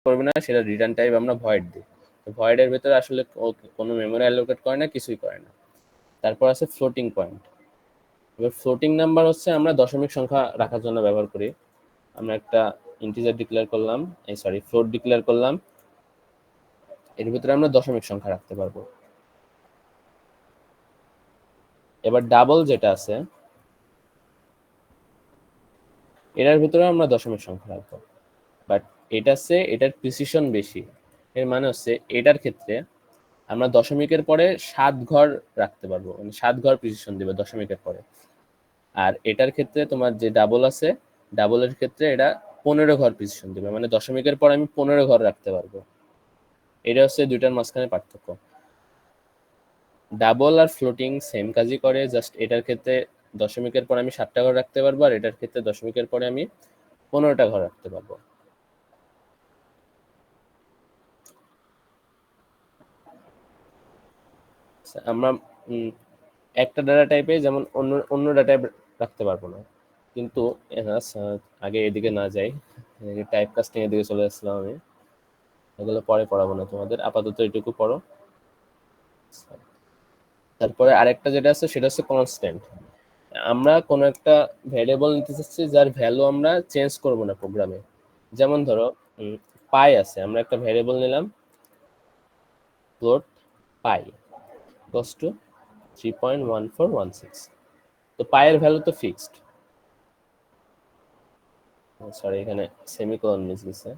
করবে না, সেটা রিটার্ন টাইপ আমরা ভয়েড দিই। তো ভয়েডের ভেতরে আসলে কোনো মেমোরি অ্যালোকেট করে না, কিছুই করে না। তারপর আছে ফ্লোটিং পয়েন্ট। এবার ফ্লোটিং নাম্বার হচ্ছে আমরা দশমিক সংখ্যা রাখার জন্য ব্যবহার করি। আমরা একটা ইন্টিজার ডিক্লেয়ার করলাম, ফ্লোট ডিক্লেয়ার করলাম, এর ভিতরে আমরা দশমিক সংখ্যা রাখতে পারবো। এবার ডাবল যেটা আছে, এটার ভিতরে আমরা দশমিক সংখ্যা রাখবো, বাট এটার প্রিসিশন বেশি। এর মানে হচ্ছে এটার ক্ষেত্রে আমরা দশমিকের পরে 7 ঘর রাখতে পারবো, মানে 7 ঘর প্রিসিশন দিবে দশমিকের পরে। আর এটার ক্ষেত্রে তোমার যে ডাবল আছে, ডাবলের ক্ষেত্রে এটা 15 ঘর প্রিসিশন দিবে, মানে দশমিকের পর আমি 15 ঘর রাখতে পারবো। এটা হচ্ছে দুইটার মাঝখানে পার্থক্য। ডাবল আর ফ্লোটিং সেম কাজই করে, জাস্ট এটার ক্ষেত্রে দশমিকের পর আমি 7টা ঘর রাখতে পারবো, আর এটার ক্ষেত্রে দশমিকের পরে আমি 15টা ঘর রাখতে পারবো। আমরা একটা ডাটা টাইপে যেমন অন্য অন্য ডাটা রাখতে পারবো না, কিন্তু আগে এদিকে না যাই, টাইপ কাস্টিং এর দিকে চলে আসলাম আমি। এগুলো পরে পড়াবো না তোমাদের, আপাতত এটুকু পড়ো। তারপরে আরেকটা যেটা আছে সেটা হচ্ছে কনস্ট্যান্ট। আমরা কোনো একটা ভ্যারিয়েবল নিতে চাচ্ছি যার ভ্যালু আমরা চেঞ্জ করব না প্রোগ্রামে। যেমন ধরো পাই আছে, আমরা একটা ভ্যারিয়েবল নিলাম ফ্লোট পাই ইকুয়ালস টু 3.1416। তো পায়ের ভ্যালু তো ফিক্সড, সরি এখানে সেমিকোলন মিস গেছে।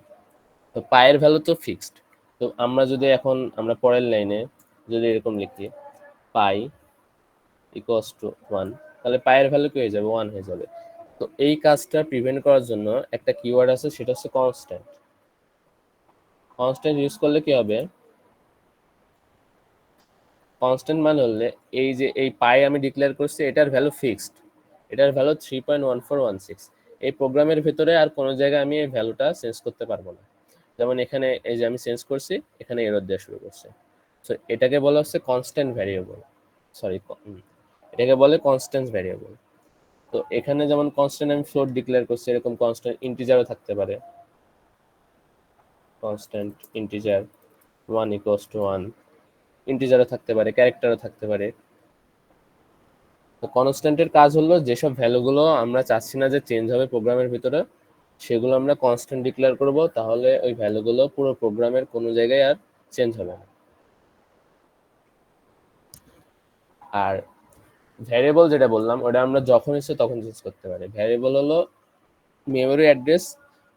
তো পায়ের ভ্যালু তো ফিক্সড। তো আমরা যদি এখন আমরা পরের লাইনে যদি এরকম লিখি পাই ইকুয়ালস টু 1, তাহলে পায়ের ভ্যালু কি হয়ে যাবে, 1 হয়ে যাবে। তো এই কাজটা প্রিভেন্ট করার জন্য একটা কিওয়ার্ড আছে, সেটা হচ্ছে কনস্ট্যান্ট। কনস্ট্যান্ট ইউজ করলে কি হবে, কনস্ট্যান্ট মানে হলে এই যে এই পাই আমি ডিক্লেয়ার করছি এটার ভ্যালু ফিক্সড, এটার ভ্যালু 3.1416। এই প্রোগ্রামের ভিতরে আর কোনো জায়গায় আমি এই ভ্যালুটা চেঞ্জ করতে পারবো না। যেমন এখানে এই যে আমি চেঞ্জ করছি, এখানে এরর দেওয়া শুরু করছে। সো এটাকে বলা হচ্ছে কনস্ট্যান্ট ভ্যারিয়েবল, সরি এটাকে বলে কনস্ট্যান্ট ভ্যারিয়েবল। তো এখানে যেমন কনস্ট্যান্ট আমি ফ্লোট ডিক্লেয়ার করছি, এরকম কনস্ট্যান্ট ইন্টিজারও থাকতে পারে। কনস্ট্যান্ট ইন্টিজার 1 ইকুয়ালস টু 1, ইন্টিজারও থাকতে পারে, ক্যারেক্টারও থাকতে পারে। তো কনস্ট্যান্টের কাজ হলো যেসব ভ্যালুগুলো আমরা চাচ্ছি না যে চেঞ্জ হবে প্রোগ্রামের ভিতরে, সেগুলো আমরা কনস্ট্যান্ট ডিক্লেয়ার করব, তাহলে ওই ভ্যালুগুলো পুরো প্রোগ্রামের কোনো জায়গায় আর চেঞ্জ হবে না। আর ভ্যারিয়েবল যেটা বললাম ওটা আমরা যখন ইচ্ছে তখন চেঞ্জ করতে পারি। ভ্যারিয়েবল হলো মেমোরি অ্যাড্রেস,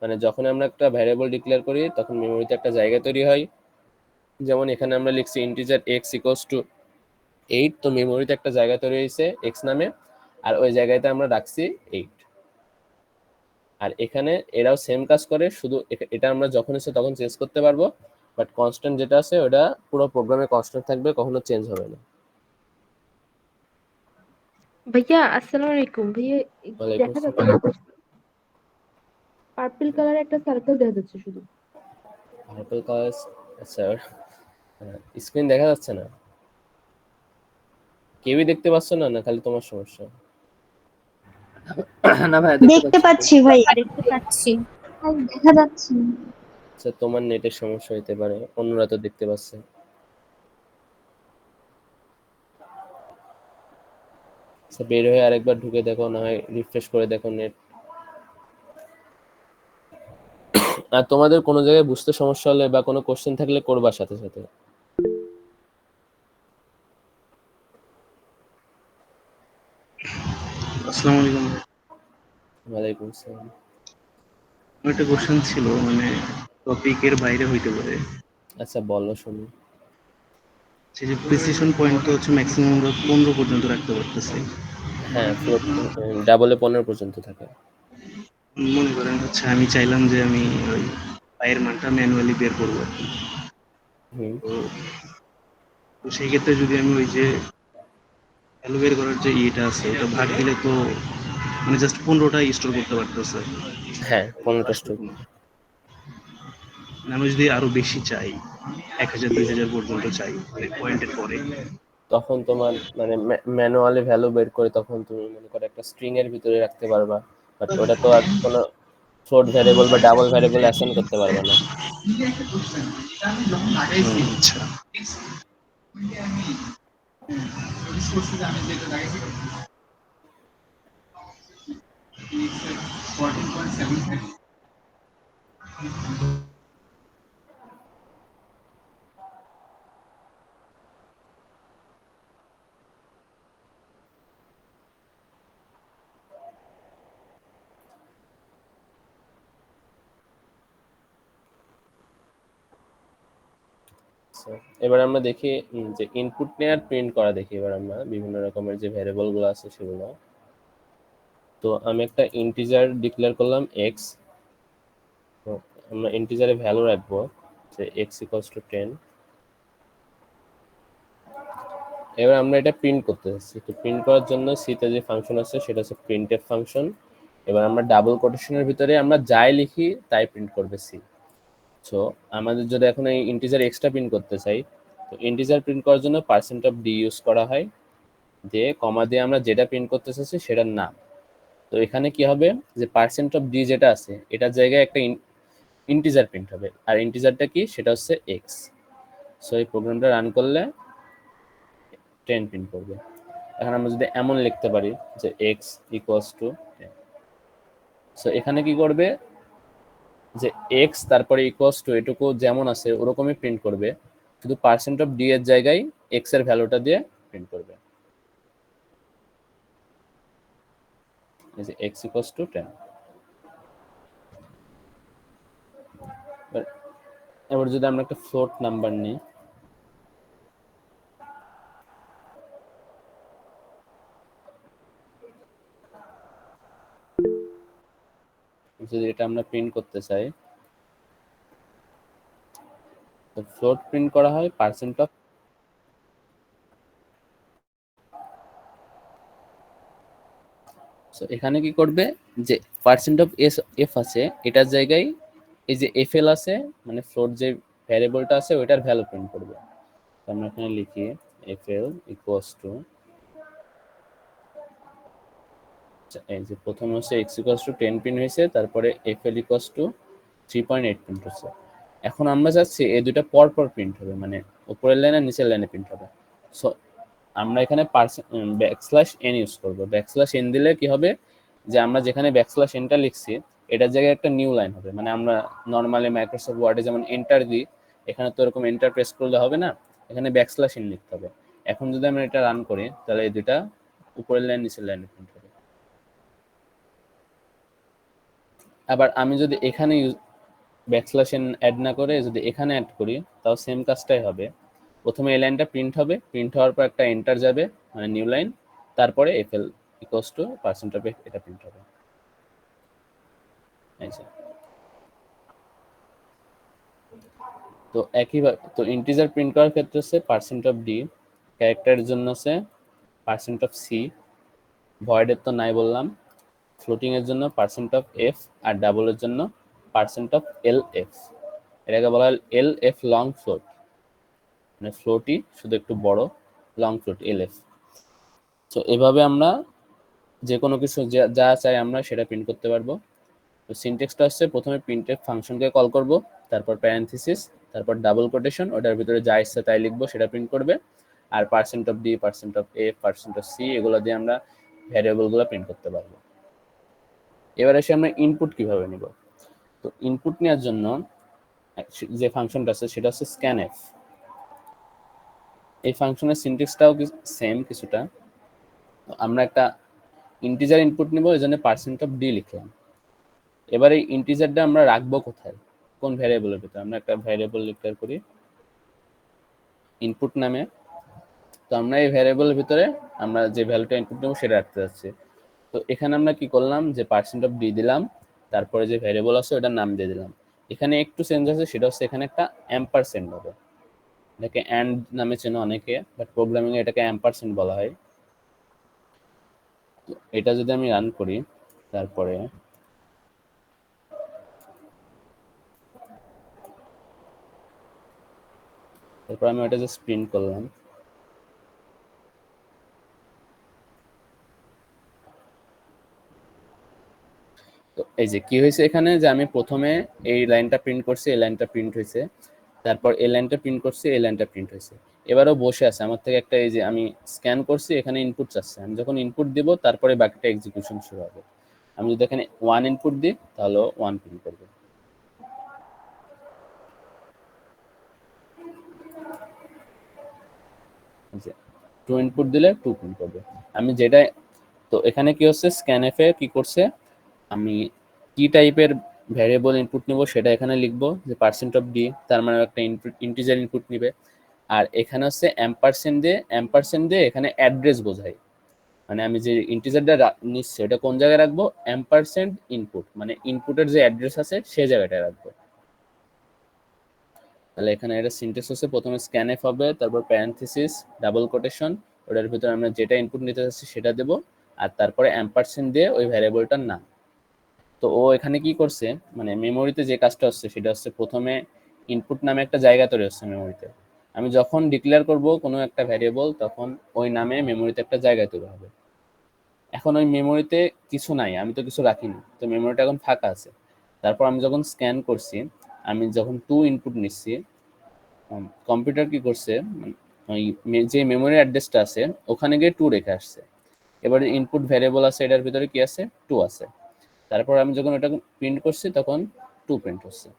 মানে যখন আমরা একটা ভ্যারিয়েবল ডিক্লেয়ার করি তখন মেমোরিতে একটা জায়গা তৈরি হয়। যেমন এখানে আমরা লিখছি ইন্টিজার এক্স ইকুয়ালস টু 8, তো মেমোরিতে একটা জায়গা তৈরি হয়েছে এক্স নামে, আর ওই জায়গাতে আমরা রাখছি 8। আর এখানে এরাও সেম কাজ করে, শুধু এটা আমরা যখন ইচ্ছে তখন চেঞ্জ করতে পারবো, বাট কনস্ট্যান্ট যেটা আছে ওটা পুরো প্রোগ্রামে কনস্ট্যান্ট থাকবে, কখনো চেঞ্জ হবে না। ভাইয়া আসসালামু আলাইকুম। ভাইয়া ওয়ালাইকুম দেখা যাচ্ছে আসসালাম। পার্পল কালার একটা সার্কেল দেখা যাচ্ছে শুধু। পার্পল কালার, আচ্ছা স্ক্রিন দেখা যাচ্ছে না, কেউই দেখতে পাচ্ছ না, না খালি তোমার সমস্যা? না ভাই দেখতে দেখতে পাচ্ছি। পাচ্ছি ভাইয়া, দেখতে পাচ্ছি। আর দেখা যাচ্ছে না। আচ্ছা তোমার নেটের সমস্যা হতে পারে, অন্যরা তো দেখতে পাচ্ছে। আচ্ছা বের হয়ে আরেকবার ঢুকে দেখো, না হয় রিফ্রেশ করে দেখো নেট। আর তোমাদের কোনো জায়গায় বুঝতে সমস্যা হলে বা কোনো কোশ্চেন থাকলে করবা সাথে সাথে। আসসালামু আলাইকুম। ওয়ালাইকুম আসসালাম। আমার একটা কোশ্চেন ছিল, মানে টপিকের বাইরে হইতে পারে। আচ্ছা বলো শুনি। সেই যে প্রিসিশন পয়েন্ট তো হচ্ছে ম্যাক্সিমাম আমরা 15 পর্যন্ত রাখতে পারতেছি। হ্যাঁ ফ্লোট ডাবলে 15 পর্যন্ত থাকে। মনে করেন হচ্ছে আমি চাইলাম যে আমি ওই পায়ের মানটা ম্যানুয়ালি বের করবো আর কি। হুম। তো তো সেই ক্ষেত্রে যদি আমি ওই যে ভ্যালু বের করার যে ইয়েটা আছে ওটা ভাগ দিলে তো মানে জাস্ট 15টা স্টোর করতে পারতেছে। হ্যাঁ 15টা স্ট্রোক। মানে আমি যদি আরো বেশি চাই, 1000 2000 পর্যন্ত চাই মানে পয়েন্টের পরে, তখন তোমার মানে ম্যানুয়ালি ভ্যালু বের করে তখন তুমি মনে করো একটা স্ট্রিং এর ভিতরে রাখতে পারবা, বাট ওটা তো আর কোনো ফ্লোট ভ্যারিয়েবল বা ডাবল ভ্যারিয়েবল অ্যাসাইন করতে পারবে না। আচ্ছা। So, এবার আমরা দেখি যে ইনপুট নিয়ে আর প্রিন্ট করা দেখি। এবার আমরা বিভিন্ন রকমের যে ভ্যারিয়েবল গুলো আছে সেগুলো। তো আমি একটা ইন্টিজার ডিক্লেয়ার করলাম x, তো আমরা ইন্টিজারে ভ্যালু রাখবো যে x ইকুয়ালস টু 10। এবার আমরা এটা প্রিন্ট করতে যাচ্ছি। তো প্রিন্ট করার জন্য সিতে যে ফাংশন আছে সেটা হচ্ছে প্রিন্টএফ ফাংশন। এবার আমরা ডাবল কোটেশনের ভিতরে আমরা যাই লিখি তাই প্রিন্ট করবে সি। সো আমাদের যদি এখন এই ইন্টিজার এক্সট্রা প্রিন্ট করতে চাই, তো ইন্টিজার প্রিন্ট করার জন্য পার্সেন্ট অফ ডি ইউজ করা হয়, দিয়ে কমা দিয়ে আমরা যেটা প্রিন্ট করতে চাচ্ছি সেটার নাম। তো এখানে কি হবে যে পার্সেন্ট অফ ডি যেটা আছে এটার জায়গায় একটা ইন্টিজার প্রিন্ট হবে, আর ইন্টিজারটা কি সেটা হচ্ছে এক্স। সো এই প্রোগ্রামটা রান করলে 10 প্রিন্ট করবে। এখন আমরা যদি এমন লিখতে পারি যে এক্স ইকুয়ালস টু 10, সো এখানে কি করবে যে এক্স তারপরে ইকুয়ালস টু এটুকু যেমন আছে ওরকমই প্রিন্ট করবে, শুধু পার্সেন্ট অফ ডি এর জায়গায় এক্স এর ভ্যালুটা দিয়ে প্রিন্ট করবে। এই যে এক্স ইকুয়ালস টু 10। এবার যদি আমরা একটা ফ্লোট নাম্বার নিই, যদি এটা আমরা প্রিন্ট করতে চাই, তো ফ্লোট প্রিন্ট করা হয় পার্সেন্ট অফ, সো এখানে কি করবে যে পার্সেন্ট অফ এস এফ আছে এটার জায়গায় এই যে এফ এল আছে মানে ফ্লোট যে ভ্যারিয়েবলটা আছে ওইটার ভ্যালু প্রিন্ট করবে। তো আমরা এখানে লিখি এফ এল ইকুয়ালস টু, এই যে প্রথমে হচ্ছে এক্স ইকুয়ালস টু 10 প্রিন্ট হয়েছে, তারপরে F L equals to 3.8 print হচ্ছে। এখন আমরা চাচ্ছি এই দুটো পর পর প্রিন্ট হবে, মানে উপরের লাইন আর নিচের লাইনে প্রিন্ট হবে। সো আমরা এখানে ব্যাকস্ল্যাশ এন ইউজ করবো। ব্যাকস্ল্যাশ এন দিলে কি হবে যে আমরা যেখানে ব্যাকস্ল্যাশ এনটা লিখছি এটার জায়গায় একটা নিউ লাইন হবে, মানে আমরা নর্মালি মাইক্রোসফট ওয়ার্ডে যেমন এন্টার দিই, এখানে তো এরকম এন্টার প্রেস করলে হবে না, এখানে ব্যাকস্ল্যাশ এন লিখতে হবে। এখন যদি আমরা এটা রান করি তাহলে এই দুটা উপরের লাইন নিচের লাইনে প্রিন্ট হবে। আবার আমি যদি এখানে ব্যাকস্ল্যাশ এন অ্যাড না করে যদি এখানে অ্যাড করি তাও সেম কাজটাই হবে। প্রথমে এই লাইনটা প্রিন্ট হবে, প্রিন্ট হওয়ার পর একটা এন্টার যাবে মানে নিউ লাইন, তারপরে FL equals to percent of এটা প্রিন্ট হবে। তো একইভাবে তো ইন্টিজার প্রিন্ট করার ক্ষেত্রে হচ্ছে পার্সেন্ট অফ ডি, ক্যারেক্টারের জন্য হচ্ছে পার্সেন্ট অফ সি, ভয়েডের তো নাই বললাম, ফ্লোটিং এর জন্য পার্সেন্ট অফ এফ, আর ডাবলের জন্য পার্সেন্ট অফ এল এফ। এটাকে বলা হয় এল এফ লং ফ্লোট, মানে ফ্লোটই শুধু একটু বড়, লং ফ্লোট এল এফ। তো এভাবে আমরা যে কোনো কিছু যা চাই আমরা সেটা প্রিন্ট করতে পারবো। তো সিনট্যাক্সটা হচ্ছে প্রথমে প্রিন্টএফ ফাংশনকে কল করব, তারপর প্যারেনথেসিস, তারপর ডাবল কোটেশন, ওটার ভিতরে যা ইচ্ছা তাই লিখবো সেটা প্রিন্ট করবে, আর percent of D, percent of F, percent of C এগুলো দিয়ে আমরা ভ্যারিয়েবলগুলো প্রিন্ট করতে পারবো। এবার এসে আমরা ইনপুট কিভাবে নিব। তো ইনপুট নেওয়ার জন্য যে ফাংশনটা আছে সেটা হচ্ছে স্ক্যানএফ। এই ফাংশনের সিনট্যাক্সটাও সেম কিছুটা। আমরা একটা ইন্টিজার ইনপুট নিব, এই জন্য পার্সেন্ট অফ ডি লিখলাম। এবার এই ইন্টিজারটা আমরা রাখবো কোথায়, কোন ভ্যারিয়েবলের ভিতরে? আমরা একটা ভ্যারিয়েবল ডিক্লেয়ার করি ইনপুট নামে। তো আমরা এই ভ্যারিয়েবলের ভিতরে আমরা যে ভ্যালুটা ইনপুট নেব সেটা রাখতে যাচ্ছি। তো এখানে আমরা কি করলাম যে পার্সেন্ট অফ ডি দিলাম, তারপরে যে ভ্যারিয়েবল আছে ওটার নাম দিয়ে দিলাম। এখানে একটু চেঞ্জ আছে, সেটা হচ্ছে এখানে একটা অ্যাম্পারসেন্ড হবে, এটাকে অ্যান্ড নামে চেনো অনেকে, বাট প্রোগ্রামিং এ এটাকে অ্যাম্পারসেন্ড বলা হয়। তো এটা যদি আমি রান করি, তারপরে আমি ওটা জাস্ট প্রিন্ট করলাম। তো এই যে কি হয়েছে এখানে, যে আমি প্রথমে এই লাইনটা প্রিন্ট করছি, এই লাইনটা প্রিন্ট হয়েছে, তারপর এই লাইনটা প্রিন্ট করছি, এই লাইনটা প্রিন্ট হয়েছে। এবারও বসে আছে আমার থেকে একটা, এই যে আমি স্ক্যান করছি, এখানে ইনপুট চাচ্ছে, আমি যখন ইনপুট দিব তারপরে বাকিটা এক্সিকিউশন শুরু হবে। আমি যদি এখানে 1 ইনপুট দিই তাহলে 1 প্রিন্ট করবে, যে 2 ইনপুট দিলে 2 প্রিন্ট করবে। আমি যেটা, তো এখানে কি হচ্ছে, স্ক্যানএফ এ কি করছে, আমি কি টাইপের ভ্যারিয়েবল ইনপুট নিব সেটা এখানে লিখবো, যে %d, তার মানে একটা ইন্টিজার ইনপুট নিবে। আর এখানে হচ্ছে অ্যাম্পারসেন্ড দিয়ে এখানে অ্যাড্রেস বোঝায়, মানে আমি যে ইন্টিজারটা নিচ্ছি এটা কোন জায়গায় রাখবো, অ্যাম্পারসেন্ড ইনপুট, মানে ইনপুটের যে অ্যাড্রেস আছে সেই জায়গাটায় রাখবো। তাহলে এখানে এটা সিনট্যাক্স হচ্ছে, প্রথমে স্ক্যানএফ হবে, তারপর প্যারেনথেসিস, ডাবল কোটেশন, ওটার ভিতরে আমরা যেটা ইনপুট নিতে চাচ্ছি সেটা দেব, আর তারপরে অ্যাম্পারসেন্ড দিয়ে ওই ভ্যারিয়েবলটার নাম। তো ও এখানে কি করছে, মানে মেমোরিতে যে কাজটা হচ্ছে সেটা হচ্ছে, প্রথমে ইনপুট নামে একটা জায়গা তৈরি হচ্ছে মেমোরিতে। আমি যখন ডিক্লেয়ার করব কোনো একটা ভ্যারিয়েবল, তখন ওই নামে মেমোরিতে একটা জায়গা তৈরি হবে। এখন ওই মেমোরিতে কিছু নাই, আমি তো কিছু রাখিনি, তো মেমোরিটা এখন ফাঁকা আছে। তারপর আমি যখন স্ক্যান করছি, আমি যখন 2 ইনপুট নিচ্ছি, কম্পিউটার কি করছে, ওই যে মেমোরি অ্যাড্রেসটা আছে ওখানে গিয়ে 2 রেখে আসছে। এবারে ইনপুট ভ্যারিয়েবল আছে, এটার ভিতরে কি আছে, 2 আছে। তারপর আমি যখন এটা প্রিন্ট করছি তখন 2 প্রিন্ট হচ্ছে।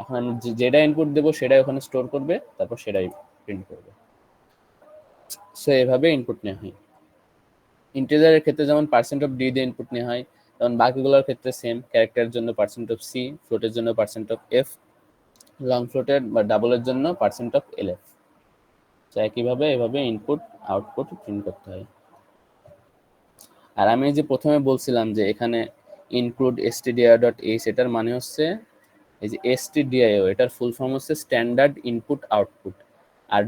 এখন আমি যেটা ইনপুট দেবো সেটাই ওখানে স্টোর করবে, তারপর সেটাই প্রিন্ট করবে। সো এভাবে ইনপুট নেওয়া হয়। ইন্টিজারের ক্ষেত্রে যেমন %d দিয়ে ইনপুট নেওয়া হয়, তেমন বাকিগুলোর ক্ষেত্রে সেম। ক্যারেক্টারের জন্য %c, ফ্লোটের জন্য %f, লং ফ্লোটের বা ডাবলের জন্য %lf। তো একইভাবে এভাবে ইনপুট আউটপুট প্রিন্ট করতে হয়। আর আমি যে প্রথমে বলছিলাম যে এখানে ইনক্লুড stdio.h, এটার মানে হচ্ছে এই যে stdio, এটার ফুল ফর্ম হচ্ছে স্ট্যান্ডার্ড ইনপুট আউটপুট। আর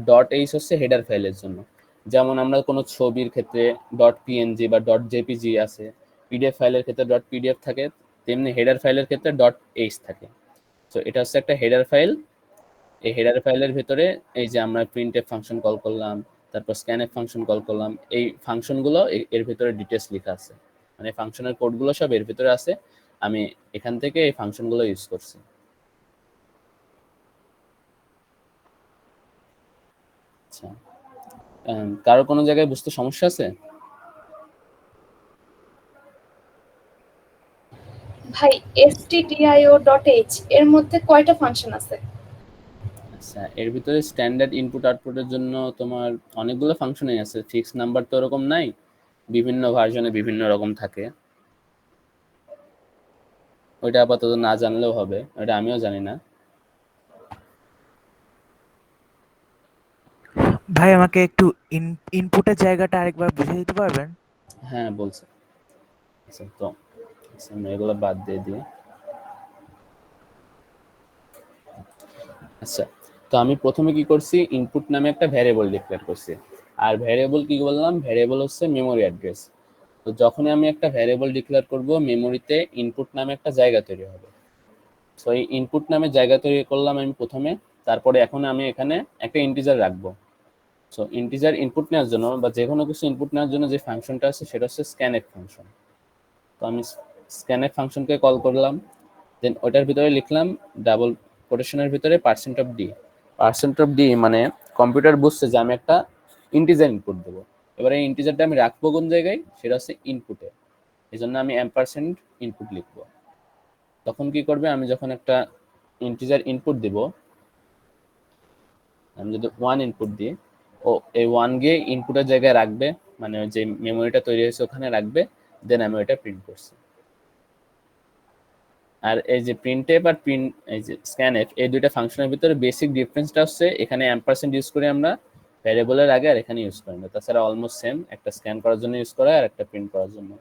.h হচ্ছে হেডার ফাইলের জন্য। যেমন আমরা কোনো ছবির ক্ষেত্রে .png বা .jpg আছে, পিডিএফ ফাইলের ক্ষেত্রে .pdf থাকে, তেমনি হেডার ফাইলের ক্ষেত্রে .h থাকে। তো এটা হচ্ছে একটা হেডার ফাইল। এই হেডার ফাইলের ভিতরে এই যে আমরা প্রিন্টএফ ফাংশন কল করলাম, তারপর স্ক্যানএফ ফাংশন কল করলাম, এই ফাংশনগুলো এর ভিতরে ডিটেলস লেখা আছে, মানে ফাংশনের কোডগুলো সব এর ভিতরে আছে। আমি এখান থেকে এই ফাংশনগুলো ইউজ করছি। আচ্ছা, কারো কোনো জায়গায় বুঝতে সমস্যা আছে? ভাই stdio.h এর মধ্যে কয়টা ফাংশন আছে? আচ্ছা, এর ভিতরে স্ট্যান্ডার্ড ইনপুট আউটপুটের জন্য তোমার অনেকগুলো ফাংশনই আছে, ফিক্স নাম্বার তো ওরকম নাই, বিভিন্ন ভার্সনে বিভিন্ন রকম থাকে। ওইটা আপাতত না জানলেও হবে, ওইটা আমিও জানি না। ভাই আমাকে একটু ইনপুটের জায়গাটা আরেকবার বুঝিয়ে দিতে পারবেন? হ্যাঁ বলছে। আচ্ছা, তো আচ্ছা, আমি এগুলো বাদ দিয়ে দিই। আচ্ছা, তো আমি প্রথমে কি করছি, ইনপুট নামে একটা ভ্যারিয়েবল ডিক্লেয়ার করছি। আর ভ্যারিয়েবল কি বললাম, ভ্যারিয়েবল হচ্ছে মেমোরি অ্যাড্রেস। তো যখনই আমি একটা ভ্যারিয়েবল ডিক্লেয়ার করব, মেমোরিতে ইনপুট নামে একটা জায়গা তৈরি হবে। সো এই ইনপুট নামে জায়গা তৈরি করলাম আমি প্রথমে। তারপরে এখন আমি এখানে একটা ইন্টিজার রাখবো। সো ইন্টিজার ইনপুট নেওয়ার জন্য বা যে কোনো কিছু ইনপুট নেওয়ার জন্য যে ফাংশনটা আছে সেটা হচ্ছে স্ক্যানএফ ফাংশন। তো আমি স্ক্যানএফ ফাংশনকে কল করলাম, দেন ওটার ভিতরে লিখলাম ডাবল কোটেশনের ভিতরে %d। %d মানে কম্পিউটার বুঝছে যে আমি একটা ইন্টিজার ইনপুট দেবো। এবার এই ইন্টিজারটা আমি রাখবো কোন জায়গায়, সেটা হচ্ছে ইনপুটে। এই জন্য আমি অ্যাম্পারসেন্ড ইনপুট লিখবো। তখন কি করবে, আমি যখন একটা ইন্টিজার ইনপুট দিব, আমি যদি 1 ইনপুট দিই, ও এই 1 গিয়ে ইনপুটের জায়গায় রাখবে, মানে যে মেমোরিটা তৈরি হয়েছে ওখানে রাখবে, দেন আমি ওইটা প্রিন্ট করছি। আর এই যে প্রিন্টএফ আর প্রিন্ট, এই যে স্ক্যানএফ, এই দুইটা ফাংশনের ভিতরে বেসিক ডিফারেন্সটা হচ্ছে এখানে অ্যাম্পারসেন্ড ইউজ করি আমরা ভ্যারিয়েবলের আগে, আর এখানে ইউজ করি না। তাছাড়া অলমোস্ট সেম, একটা স্ক্যান করার জন্য ইউজ করা আর একটা প্রিন্ট করার জন্য।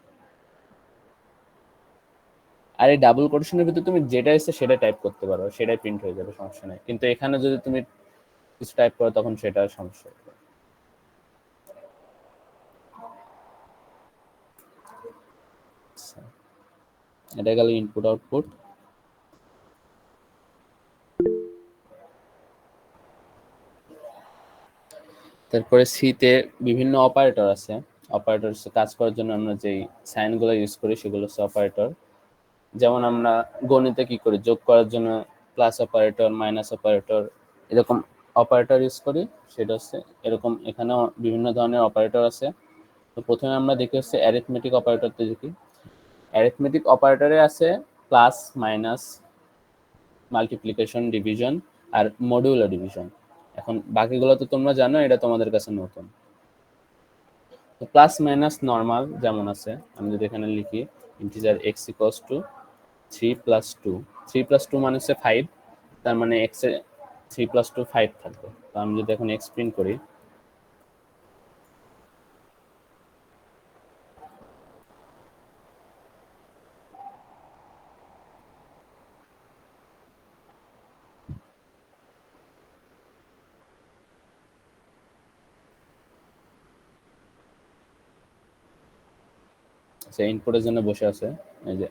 আর এই ডাবল কোটেশনের ভিতরে তুমি যেটা এসে সেটা টাইপ করতে পারো, সেটাই প্রিন্ট হয়ে যাবে, সমস্যা নেই। কিন্তু এখানে যদি তুমি কিছু টাইপ করো তখন সেটা সমস্যা হবে। আচ্ছা, এটা গেল ইনপুট আউটপুট। তারপরে সিতে বিভিন্ন অপারেটর আছে। অপারেটর কাজ করার জন্য আমরা যেই সাইনগুলো ইউজ করি সেগুলো হচ্ছে অপারেটর। যেমন আমরা গণিতে কি করি, যোগ করার জন্য প্লাস অপারেটর, মাইনাস অপারেটর, এরকম অপারেটর ইউজ করি। সেটা হচ্ছে এরকম, এখানেও বিভিন্ন ধরনের অপারেটর আছে। তো প্রথমে আমরা দেখি হচ্ছে অ্যারিথমেটিক অপারেটরতে দেখি। অ্যারিথমেটিক অপারেটরে আছে প্লাস, মাইনাস, মাল্টিপ্লিকেশন, ডিভিশন আর মডিউলার ডিভিশন। এখন বাকিগুলো তো তোমরা জানো, এটা তোমাদের কাছে নতুন। তো প্লাস মাইনাস নর্মাল যেমন আছে, আমি যদি এখানে লিখি integer x equals two 3 plus 2, 3 plus 2 মানে হচ্ছে 5, তার মানে x এ 3 প্লাস 2 5 থাকবে। তো আমি যদি এখন x প্রিন্ট করি, সে ইনপুটের জন্য বসে আছে। এই যে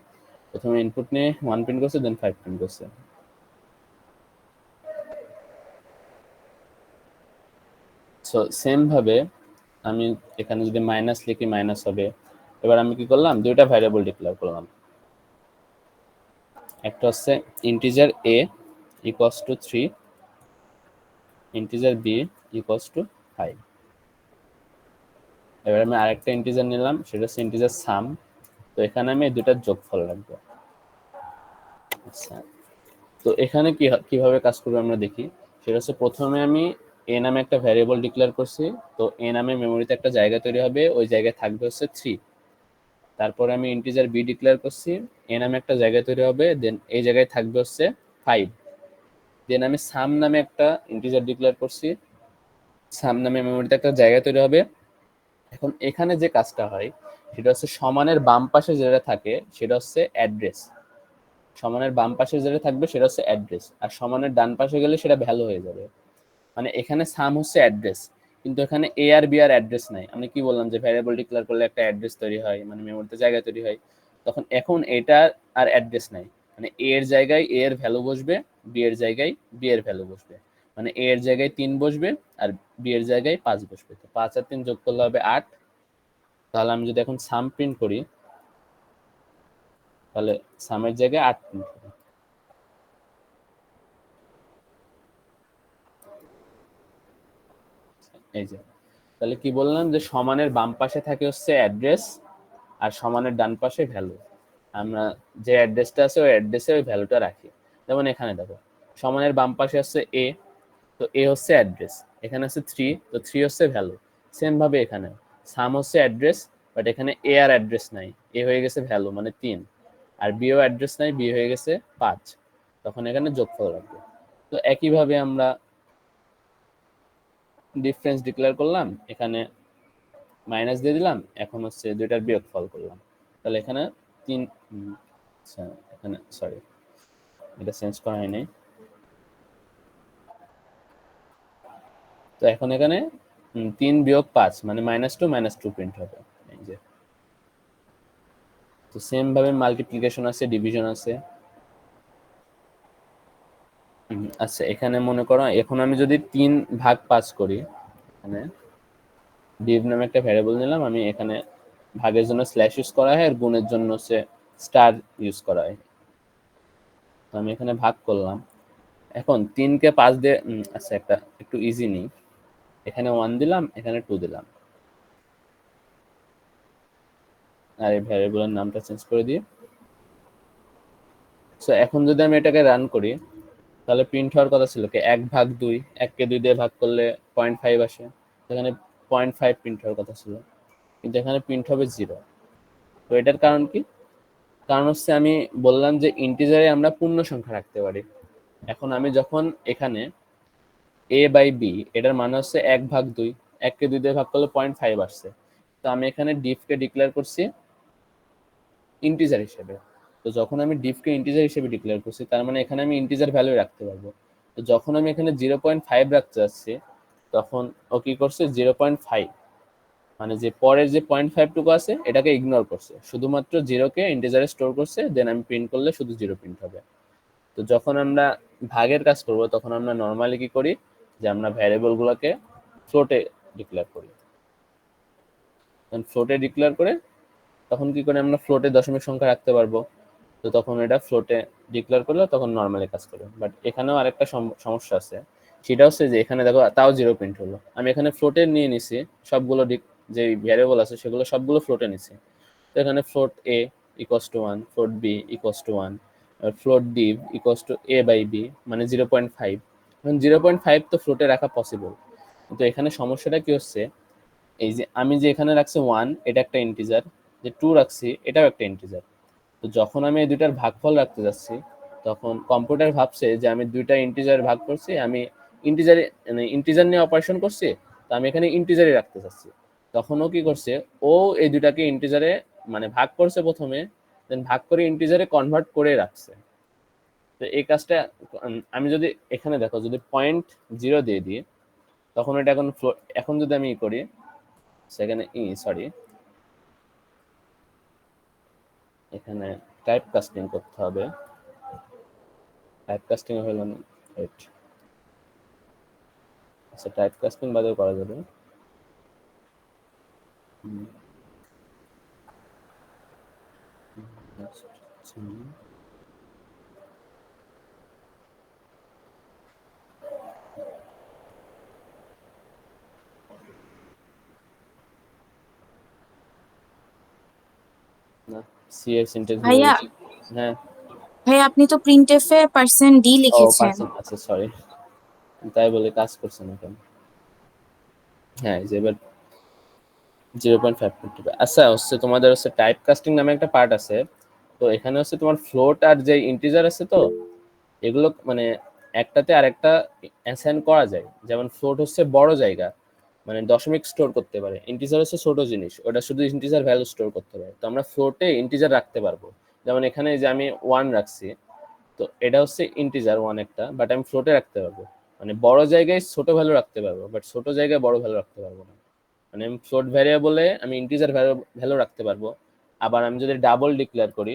প্রথমে ইনপুট নিয়ে 1 প্রিন্ট করছে, দেন 5 প্রিন্ট করছে। সো সেম ভাবে আমি এখানে যদি মাইনাস লিখি, মাইনাস হবে। এবার আমি কি করলাম, দুইটা ভ্যারিয়েবল ডিক্লেয়ার করলাম। একটা হচ্ছে integer a equals two 3, integer b equals two 5। এবার আমি আরেকটা ইন্টিজার নিলাম, সেটা হচ্ছে ইন্টিজার সাম। তো এখানে আমি এই দুটার যোগফল রাখবো। আচ্ছা, তো এখানে কিভাবে কাজ করবে আমরা দেখি। সেটা হচ্ছে প্রথমে আমি a নামে একটা ভ্যারিয়েবল ডিক্লেয়ার করছি। তো a নামে মেমোরিতে একটা জায়গা তৈরি হবে, ওই জায়গায় থাকবে হচ্ছে 3। তারপরে আমি ইন্টিজার b ডিক্লেয়ার করছি, a নামে একটা জায়গা তৈরি হবে, দেন এই জায়গায় থাকবে হচ্ছে 5। দেন আমি সাম নামে একটা ইন্টিজার ডিক্লেয়ার করছি, সাম নামে মেমোরিতে একটা জায়গা তৈরি হবে। এখন এখানে যে কাজটা হয় সেটা হচ্ছে সমানের বাম পাশে যেটা থাকে সেটা হচ্ছে অ্যাড্রেস। সমানের বাম পাশে যেটা থাকবে সেটা হচ্ছে অ্যাড্রেস, আর সমানের ডান পাশে গেলে সেটা ভ্যালু হয়ে যাবে। মানে এখানে সাম হচ্ছে অ্যাড্রেস, কিন্তু এখানে এ আর বি আর অ্যাড্রেস নাই। আমি কি বললাম যে ভ্যারিয়েবল ডিক্লেয়ার করলে একটা অ্যাড্রেস তৈরি হয়, মানে মেমোরিতে জায়গা তৈরি হয়। তখন এখন এটা আর অ্যাড্রেস নাই, মানে এ এর জায়গায় এ এর ভ্যালু বসবে, বি এর জায়গায় বি এর ভ্যালু বসবে। মানে এ এর জায়গায় 3 বসবে আর বি এর জায়গায় 5 বসবে। তো 5 আর 3 যোগ করলে হবে 8। তাহলে আমি যদি এখন সাম প্রিন্ট করি, তাহলে সামের জায়গায় 8 প্রিন্ট হবে। এই যে, তাহলে কি বললাম যে সমানের বাম পাশে থাকে হচ্ছে অ্যাড্রেস, আর সমানের ডান পাশে ভ্যালু। আমরা যে অ্যাড্রেসটা আছে ওই অ্যাড্রেসে ওই ভ্যালুটা রাখি। যেমন এখানে দেখো, সমানের বাম পাশে হচ্ছে এ, তো এ হচ্ছে অ্যাড্রেস। এখানে আছে 3, তো 3 হচ্ছে ভ্যালু। সেম ভাবে এখানে সাম হচ্ছে অ্যাড্রেস, বাট এখানে এ আর অ্যাড্রেস নাই, এ হয়ে গেছে ভ্যালু মানে 3। আর বি ও অ্যাড্রেস নাই, বি হয়ে গেছে 5। তখন এখানে যোগফল রাখবো। তো একইভাবে আমরা ডিফারেন্স ডিক্লেয়ার করলাম, এখানে মাইনাস দিয়ে দিলাম, এখন হচ্ছে দুইটার বিয়োগফল করলাম। তাহলে এখানে 3, আচ্ছা এখানে সরি, এটা চেঞ্জ করা হয়নি। তো এখন এখানে 3 বিয়োগ 5 মানে -2 প্রিন্ট হবে। এই যে, তো সেম ভাবে মাল্টিপ্লিকেশন আছে, ডিভিশন আছে। আচ্ছা, এখানে মনে করো এখন আমি যদি 3 ভাগ 5 করি, এখানে ডিভ নামে একটা ভ্যারিয়েবল নিলাম আমি, এখানে ভাগের জন্য স্ল্যাশ ইউজ করা হয় আর গুণের জন্য হচ্ছে স্টার ইউজ করা হয়। তো আমি এখানে ভাগ করলাম। এখন 3 কে 5 দিয়ে আচ্ছা একটা একটু ইজি নেই, এখানে 1 দিলাম, এখানে 2 দিলাম, আর এই ভ্যারিয়েবলের নামটা চেঞ্জ করে দিই। সো এখন যদি আমি এটাকে রান করি, তাহলে প্রিন্ট হওয়ার কথা ছিল কি 1/2, 1 কে 2 দিয়ে ভাগ করলে 0.5 আসে, এখানে 0.5 প্রিন্ট হওয়ার কথা ছিল, কিন্তু এখানে প্রিন্ট হবে 0। তো এটার কারণ কি? কারণ হচ্ছে আমি বললাম যে ইন্টিজারে আমরা পূর্ণ সংখ্যা রাখতে পারি। এখন আমি যখন এখানে a বাই b, এটার মানে হচ্ছে 1/2, 1 কে 2 দিয়ে ভাগ করলে 0.5 আসছে। তো আমি এখানে ডিফকে ডিক্লেয়ার করছি ইন্টিজার হিসেবে। তো যখন আমি ডিফকে ইন্টিজার হিসেবে ডিক্লেয়ার করছি, তার মানে এখানে আমি ইন্টিজার ভ্যালু রাখতে পারবো। তো যখন আমি এখানে 0.5 রাখতে যাচ্ছি, তখন ও কি করছে 0.5, মানে যে পরের যে 0.5 টুকু আছে এটাকে ইগনোর করছে, শুধুমাত্র 0 কে ইন্টিজারে স্টোর করছে, দেন আমি প্রিন্ট করলে শুধু 0 প্রিন্ট হবে। তো যখন আমরা ভাগের কাজ করব, তখন আমরা নর্মালি কি করি যে আমরা ভ্যারিয়েবল গুলোকে ফ্লোটে ডিক্লেয়ার করি। ফ্লোটে ডিক্লেয়ার করে তখন কি করে আমরা ফ্লোটে দশমিক সংখ্যা রাখতে পারবো। তো তখন এটা ফ্লোটে ডিক্লেয়ার করলে তখন নর্মালি কাজ করবে। বাট এখানেও আরেকটা সমস্যা আছে, সেটা হচ্ছে যে এখানে দেখো তাও 0 প্রিন্ট হলো। আমি এখানে ফ্লোটে নিয়ে নিছি সবগুলো যে ভ্যারিয়েবল আছে সেগুলো সবগুলো ফ্লোটে নিছি। তো এখানে float a equals to 1, float b equals to 1, আর float d equals to a by b, মানে 0.5। এখন 0.5 তো ফ্লোটে রাখা পসিবল, কিন্তু এখানে সমস্যাটা কি হচ্ছে, এই যে আমি যে এখানে রাখছি 1, এটা একটা ইন্টিজার, যে 2 রাখছি এটাও একটা ইন্টিজার। তো যখন আমি এই দুইটার ভাগফল রাখতে যাচ্ছি তখন কম্পিউটার ভাবছে যে আমি দুইটা ইন্টিজার ভাগ করছি, আমি ইন্টিজারে মানে ইন্টিজার নিয়ে অপারেশন করছি, তো আমি এখানে ইন্টিজারই রাখতে চাচ্ছি। তখন ও কি করছে, ও এই দুইটাকে ইন্টিজারে মানে ভাগ করছে প্রথমে, দেন ভাগ করে ইন্টিজারে কনভার্ট করে রাখছে। তো এই কাজটা আমি যদি এখানে দেখো যদি 0.0 দিয়ে দিই তখন এটা এখন যদি আমি করি সেখানে সরি এখানে টাইপ কাস্টিং করতে হবে। টাইপ কাস্টিং হলো না, ওয়েট, আচ্ছা টাইপ কাস্টিং বাদেও করা যাবে। না সিএস সিনট্যাক্স ভাইয়া হ্যাঁ। ভাই আপনি তো প্রিন্টএফ এ %d ও লিখেছেন। পার্সেন্ট, আচ্ছা সরি, তাই বলে কাজ করছে না কেন। হ্যাঁ যে এবার 0.5 করতে হবে। আচ্ছা হচ্ছে তোমাদের হচ্ছে টাইপ কাস্টিং নামে একটা পার্ট আছে। তো এখানে হচ্ছে তোমার ফ্লোট আর যে ইন্টিজার আছে, তো এগুলো মানে একটাতে আরেকটা অ্যাসাইন করা যায়। যেমন ফ্লোট হচ্ছে বড় জায়গা, মানে দশমিক স্টোর করতে পারে, ইন্টিজার হচ্ছে ছোট জিনিস, ওটা শুধু ইন্টিজার ভ্যালু স্টোর করতে পারে। তো আমরা ফ্লোটে ইন্টিজার রাখতে পারবো। যেমন এখানে যে আমি 1 রাখছি, তো এটা হচ্ছে ইন্টিজার 1 একটা, বাট আমি ফ্লোটে রাখতে পারবো। মানে বড় জায়গায় ছোট ভ্যালু রাখতে পারবো, বাট ছোট জায়গায় বড় ভ্যালু রাখতে পারবো না। মানে আমি ফ্লোট ভ্যারিয়েবলে আমি ইন্টিজার ভ্যালু রাখতে পারবো। আবার আমি যদি ডাবল ডিক্লেয়ার করি,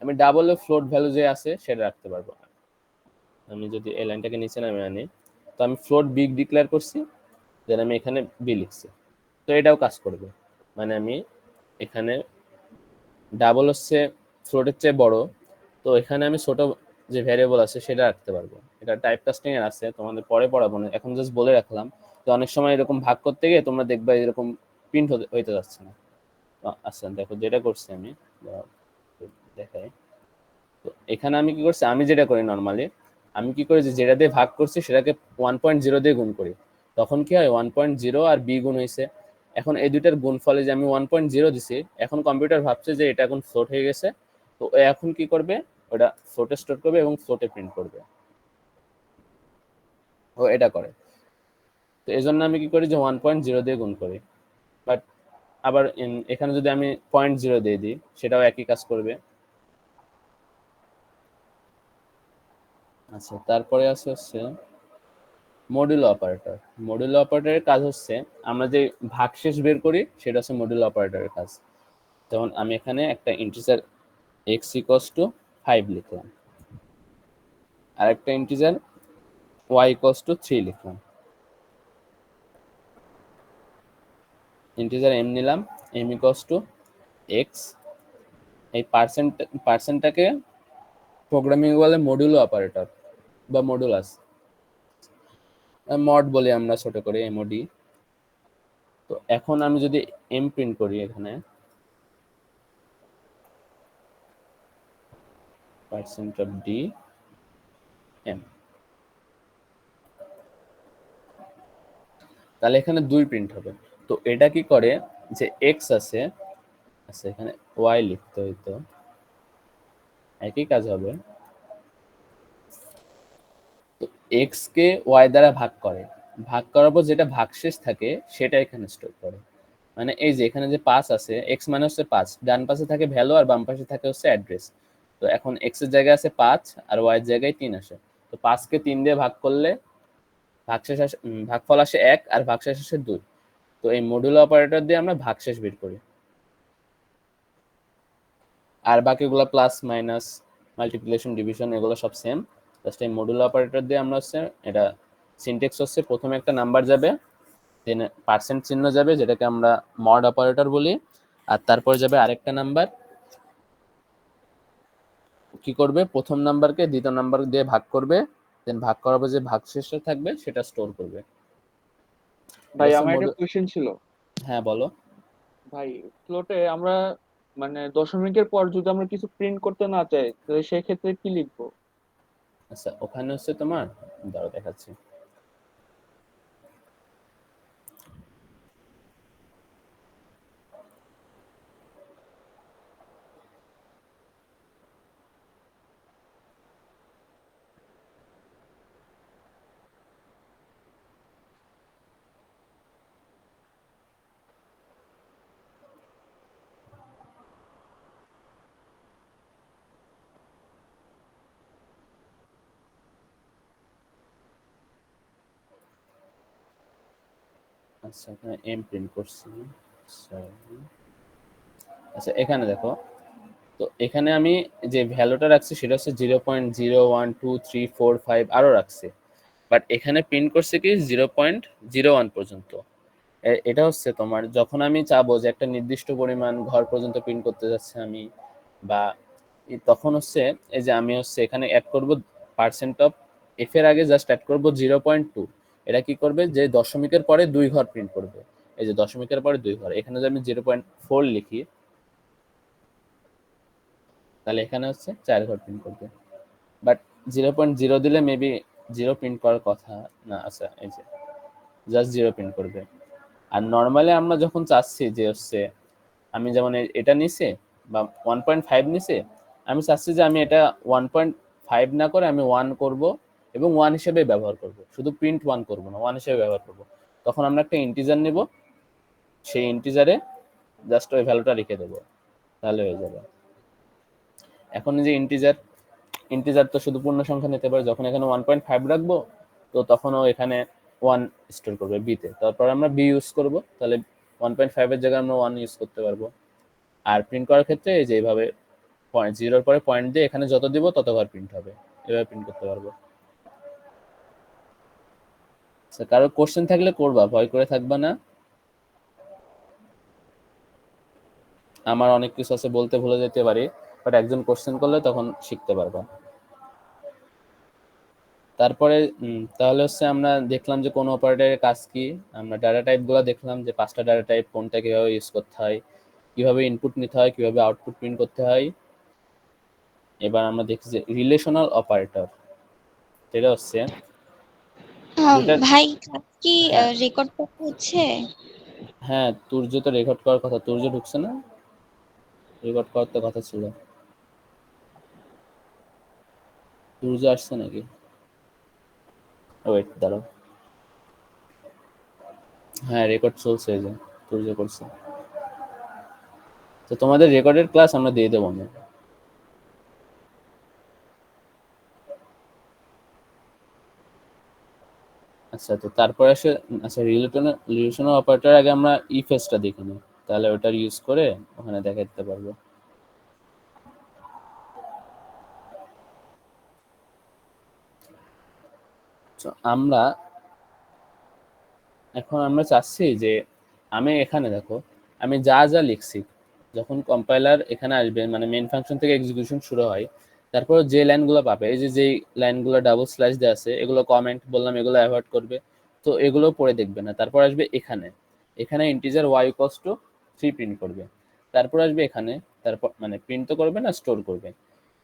আমি ডাবলে ফ্লোট ভ্যালু যে আছে সেটা রাখতে পারবো না। আমি যদি এই লাইনটাকে নিচে নামে আনি, তো আমি ফ্লোট বি ডিক্লেয়ার করছি, দেন আমি এখানে বি লিখছি, তো এটাও কাজ করবে। মানে আমি এখানে ডাবল হচ্ছে ফ্লোটের চেয়ে বড়, তো এখানে আমি ছোট যে ভ্যারিয়েবল আছে সেটা রাখতে পারবো। এটা টাইপ কাস্টিং এর আছে, তোমাদের পরে পড়াবো না, এখন জাস্ট বলে রাখলাম। তো অনেক সময় এরকম ভাগ করতে গিয়ে তোমরা দেখবা এরকম প্রিন্ট হইতে যাচ্ছে না। আচ্ছা দেখো যেটা করছি আমি দেখাই। তো এখানে আমি কি করছি, আমি যেটা করি নর্মালি, আমি কি করি যে যেটা দিয়ে ভাগ করছি সেটাকে 1.0 দিয়ে গুণ করি, তখন কি হয় 1.0 আর বি গুণ হয়েছে। এখন এই দুইটার গুণফলে যে আমি 1.0 দিছি, এখন কম্পিউটার ভাবছে যে এটা এখন ফ্লোট হয়ে গেছে, তো এখন কি করবে, ওটা ফ্লোটে স্টোর করবে এবং ফ্লোটে প্রিন্ট করবে, ও এটা করে। তো এই জন্য আমি কি করি যে 1.0 দিয়ে গুণ করি। বাট আবার এখানে যদি আমি 0.0 দিয়ে দিই সেটাও একই কাজ করবে। আচ্ছা তারপরে হচ্ছে মডুলো অপারেটর। মডুলো অপারেটরের কাজ হচ্ছে আমরা যে ভাগশেষ বের করি সেটা হচ্ছে মডুলো অপারেটরের কাজ। যেমন আমি এখানে একটা ইন্টিজার x ইকুয়ালস টু 5 লিখলাম, আর একটা ইন্টিজার y ইকুয়ালস টু 3 লিখলাম। ইন্টিজার m নিলাম, m ইকুয়ালস টু x। এই পার্সেন্টটাকে প্রোগ্রামিং বলে মডুলো অপারেটর বা মডুলাস, মড বলি আমরা ছোট করে এমওডি। তো এখন আমি যদি m প্রিন্ট করি এখানে percent of d m, তাহলে এখানে 2 প্রিন্ট হবে। তো এটা কি করে যে x আছে, আচ্ছা এখানে y লিখতে হইতো, একই কাজ হবে। তো x কে y দ্বারা ভাগ করে, ভাগ করার পর যেটা ভাগশেষ থাকে সেটা এখানে স্টোর করে। মানে এই যে এখানে যে 5 আছে, x মানে হচ্ছে 5, ডান পাশে থাকে ভ্যালু আর বাম পাশে থাকে হচ্ছে অ্যাড্রেস। তো এখন x এর জায়গায় আছে 5 আর y এর জায়গায় 3 আসে। তো 5 কে 3 দিয়ে ভাগ করলে ভাগশেষ আসে, ভাগফল আসে 1 আর ভাগশেষ আসে 2। তো এই মডুলো অপারেটর দিয়ে আমরা ভাগশেষ বের করি। আর বাকিগুলো প্লাস মাইনাস মাল্টিপ্লিকেশন ডিভিশন এগুলো সব সেম, জাস্ট এই মডুলো অপারেটর দিয়ে আমরা হচ্ছে এটা সিনট্যাক্স হচ্ছে প্রথমে একটা নাম্বার যাবে, দেন পার্সেন্ট চিহ্ন যাবে যেটাকে আমরা মড অপারেটর বলি, আর তারপর যাবে আরেকটা নাম্বার, কি করবে, প্রথম নাম্বারকে দ্বিতীয় নাম্বার দিয়ে ভাগ করবে, দেন ভাগ করার পর যে ভাগশেষটা থাকবে সেটা স্টোর করবে। ভাই এটা হচ্ছে আমার একটা কোয়েশ্চেন ছিল। হ্যাঁ বলো। ভাই ফ্লোটে আমরা মানে দশমিকের পর যদি আমরা কিছু প্রিন্ট করতে না চাই তাহলে সেক্ষেত্রে কি লিখবো? আচ্ছা ওখানে হচ্ছে তোমার, দাঁড়াও দেখাচ্ছি। আচ্ছা এখানে এম প্রিন্ট করছি। আচ্ছা এখানে দেখো, তো এখানে আমি যে ভ্যালুটা রাখছি সেটা হচ্ছে 0.012345 আরো রাখছি, বাট এখানে প্রিন্ট করছে কি 0.01 পর্যন্ত। এটা হচ্ছে তোমার যখন আমি চাবো যে একটা নির্দিষ্ট পরিমাণ ঘর পর্যন্ত প্রিন্ট করতে যাচ্ছে আমি, বা তখন হচ্ছে এই যে আমি হচ্ছে এখানে অ্যাড করব পার্সেন্ট অফ এফ এর আগে জাস্ট অ্যাড করব 0.2। এটা কি করবে, যে দশমিকের পরে 2 ঘর প্রিন্ট করবে। এই যে দশমিকের পরে 2 ঘর, এখানে যদি আমি 0.4 লিখি তাহলে এখানে হচ্ছে 4 ঘর প্রিন্ট করবে। বাট 0.0 দিলে মেবি 0 প্রিন্ট করার কথা না। আচ্ছা এই যে জাস্ট 0 প্রিন্ট করবে। আর নর্মালি আমরা যখন চাচ্ছি যে হচ্ছে আমি যেমন এটা নিছি বা 1.5 নিছি, আমি চাচ্ছি যে আমি এটা 1.5 না করে আমি 1 করব এবং 1 হিসেবে ব্যবহার করব, শুধু প্রিন্ট 1 করব না, 1 হিসেবে ব্যবহার করব। তখন আমরা একটা ইন্টিজার নেব, সেই ইন্টিজারে জাস্ট ওই ভ্যালুটা লিখে দেবো, তাহলে হয়ে যাবে। এখন যে ইন্টিজার তো শুধু পূর্ণ সংখ্যা নিতে পারে, যখন এখানে 1.5 রাখবো তো তখনও এখানে 1 স্টোর করবে বিতে, তারপর আমরা বি ইউজ করব, তাহলে 1.5 এর জায়গায় আমরা 1 ইউজ করতে পারবো। আর প্রিন্ট করার ক্ষেত্রে এই যে এইভাবে পয়েন্ট জিরোর পরে পয়েন্ট দিয়ে এখানে যত দিব ততবার প্রিন্ট হবে, এভাবে প্রিন্ট করতে পারবো। কারো কোশ্চেন থাকলে করবা, ভয় করে থাকবা না। আমার অনেক কিছু আছে বলতে ভুলে যেতে পারি, বাট একজন কোশ্চেন করলে তখন শিখতে পারবা। তারপরে তাহলে হচ্ছে আমরা দেখলাম যে কোন অপারেটরের কাজ কি, আমরা ডাটা টাইপ গুলো দেখলাম যে 5টা ডাটা টাইপ কোনটা কিভাবে ইউজ করতে হয়, কিভাবে ইনপুট নিতে হয়, কিভাবে আউটপুট প্রিন্ট করতে হয়। এবার আমরা দেখছি যে রিলেশনাল অপারেটর, যেটা হচ্ছে ভাই কাজ কি হ্যাঁ রেকর্ড করতে হচ্ছে? হ্যাঁ তুর্য তো রেকর্ড করার কথা, তুর্য ঢুকছে না, রেকর্ড করার তো কথা ছিল। তুর্য আসছে নাকি? ওয়েট দাঁড়াও, হ্যাঁ রেকর্ড চলছে, এই যে তুর্য করছে। তো তোমাদের রেকর্ডের ক্লাস আমরা দিয়ে দেবো না। আচ্ছা তো তারপরে আসে, আচ্ছা রিলেশনাল অপারেটর আগে আমরা ইফএসটা দেখে নিই, তাহলে ওটার ইউজ করে ওখানে দেখাতে পারবো। আমরা এখন আমরা চাচ্ছি যে আমি এখানে দেখো আমি যা যা লিখছি, যখন কম্পাইলার এখানে আসবে মানে মেইন ফাংশন থেকে এক্সিকিউশন শুরু হয়, তারপর যে লাইনগুলো পাবে, এই যে যেই লাইনগুলো ডাবল স্ল্যাশ দেওয়া আছে এগুলো কমেন্ট বললাম, এগুলো অ্যাভয়েড করবে, তো এগুলো পড়ে দেখবে না। তারপর আসবে এখানে, এখানে integer y equals two 3 print করবে। তারপর আসবে এখানে, তারপর মানে প্রিন্ট তো করবে না, স্টোর করবে,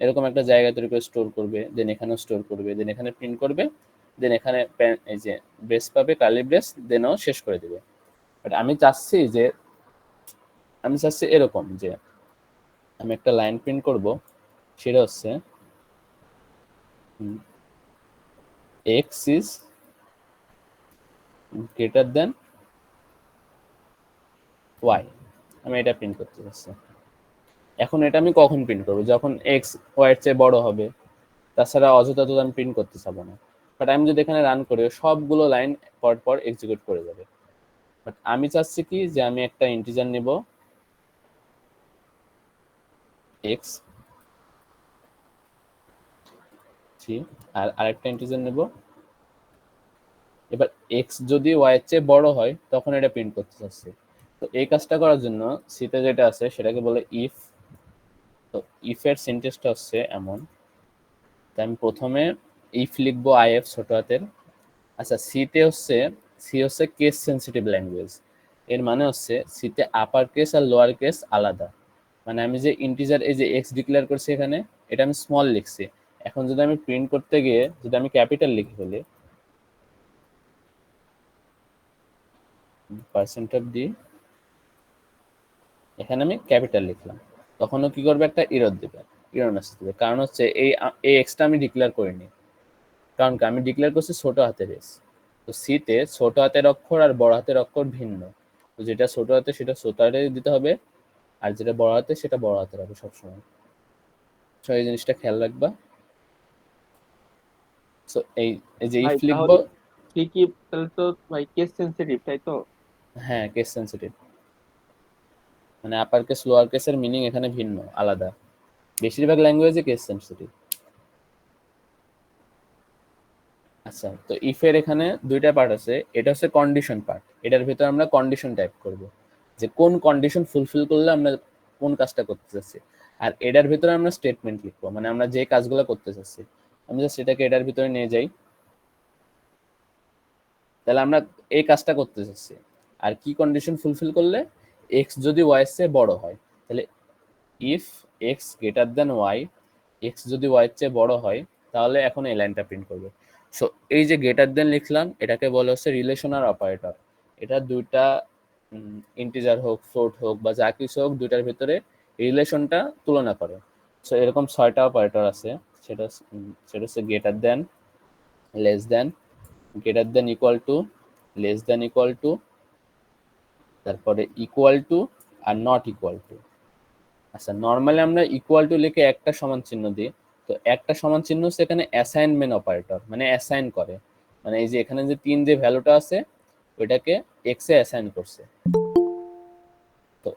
এরকম একটা জায়গা তৈরি করে স্টোর করবে, দেন এখানেও স্টোর করবে, দেন এখানে প্রিন্ট করবে, দেন এখানে এই যে ব্রেস পাবে কার্লি ব্রেস, দেনও শেষ করে দিবে। বাট আমি চাচ্ছি এরকম যে আমি একটা লাইন প্রিন্ট করব, সেটা হচ্ছে X is greater than Y, আমি এটা প্রিন্ট করতে চাচ্ছি। এখন এটা আমি কখন প্রিন্ট করবো, যখন এক্স ওয়াই এর চেয়ে বড় হবে, তাছাড়া অযথা তো আমি প্রিন্ট করতে চাবো না। বাট আমি যদি এখানে রান করি সবগুলো লাইন পর পর এক্সিকিউট করে যাবে। বাট আমি চাচ্ছি কি যে আমি একটা ইন্টিজার নিব এক্স, আর আরেকটা ইন্টিজার নেব। এবার এক্স যদি ওয়াই এর চেয়ে বড় হয় তখন এটা প্রিন্ট করতে চাচ্ছি। তো এই কাজটা করার জন্য সিতে যেটা আছে সেটাকে বলে ইফ, তো ইফ এর সিনট্যাক্সটা হচ্ছে এমন, তো আমি প্রথমে ইফ লিখবো আইএফ ছোট হাতের। আচ্ছা, সি হচ্ছে কেস সেন্সিটিভ ল্যাঙ্গুয়েজ। এর মানে হচ্ছে সিতে আপার কেস আর লোয়ার কেস আলাদা। মানে আমি যে ইন্টিজার এই যে এক্স ডিক্লেয়ার করছি এখানে, এটা আমি স্মল লিখছি। এখন যদি আমি প্রিন্ট করতে গিয়ে যদি আমি ক্যাপিটাল লিখে ফেলি, পার্সেন্ট অফ ডি, এখানে আমি ক্যাপিটাল লিখলাম, তখনও কি করবে, একটা এরর দিবে, এরর মেসেজ দিবে। কারণ হচ্ছে এই এক্সটা আমি ডিক্লেয়ার করিনি, কারণ কি আমি ডিক্লেয়ার করছি ছোট হাতের এস। তো সিতে ছোট হাতের অক্ষর আর বড় হাতের অক্ষর ভিন্ন, তো যেটা ছোট হাতে সেটা ছোট হাতে দিতে হবে, আর যেটা বড় হাতে সেটা বড় হাতের হবে সবসময়। তো এই জিনিসটা খেয়াল রাখবা। তো এই যে ভাই ইফ লিখবো, তাহলে ঠিকই, তাহলে তো ভাই কেস সেন্সিটিভ, তাই তো? হ্যাঁ কেস সেন্সিটিভ, মানে আপার কেস লোয়ার কেসের মিনিং এখানে ভিন্ন, আলাদা। বেশিরভাগ ল্যাঙ্গুয়েজে কেস সেন্সিটিভ। আচ্ছা, তো ইফ এর এখানে দুইটা পার্ট আছে। এটা হচ্ছে কন্ডিশন পার্ট, এটার ভিতরে আমরা কন্ডিশন টাইপ করব, যে কোন কন্ডিশন ফুলফিল করলে আমরা কোন কাজটা করতে চাচ্ছি। আর এটার ভিতরে আমরা স্টেটমেন্ট লিখবো, মানে আমরা যে কাজগুলো করতে চাচ্ছি। আমি জাস্ট এটাকে এটার ভিতরে নিয়ে যাই, তাহলে আমরা এই কাজটা করতে চাচ্ছি। আর কি কন্ডিশন ফুলফিল করলে, এক্স যদি ওয়াই এর চেয়ে বড় হয়, তাহলে if X greater than Y, X যদি ওয়াই এর চেয়ে বড় হয়, তাহলে এখন এই লাইনটা প্রিন্ট করবে। সো এই যে গ্রেটার দেন লিখলাম, এটাকে বলা হচ্ছে রিলেশনাল অপারেটর। এটা দুইটা ইন্টিজার হোক, ফ্লোট হোক, বা যা কিছু হোক, দুইটার ভিতরে রিলেশনটা তুলনা করে। সো এরকম 6টা অপারেটর আছে। সেটা হচ্ছে greater than, less than, greater than equal to, less than equal to, তারপরে ইকুয়াল টু, আর নট ইকুয়াল টু। আচ্ছা, নর্মালি আমরা ইকুয়াল টু লিখে একটা সমান চিহ্ন দিই। তো একটা সমান চিহ্ন হচ্ছে এখানে অ্যাসাইনমেন্ট অপারেটর, মানে অ্যাসাইন করে। মানে এই যে এখানে যে 3 যে ভ্যালুটা আছে, ওইটাকে এক্স এ অ্যাসাইন করছে। তো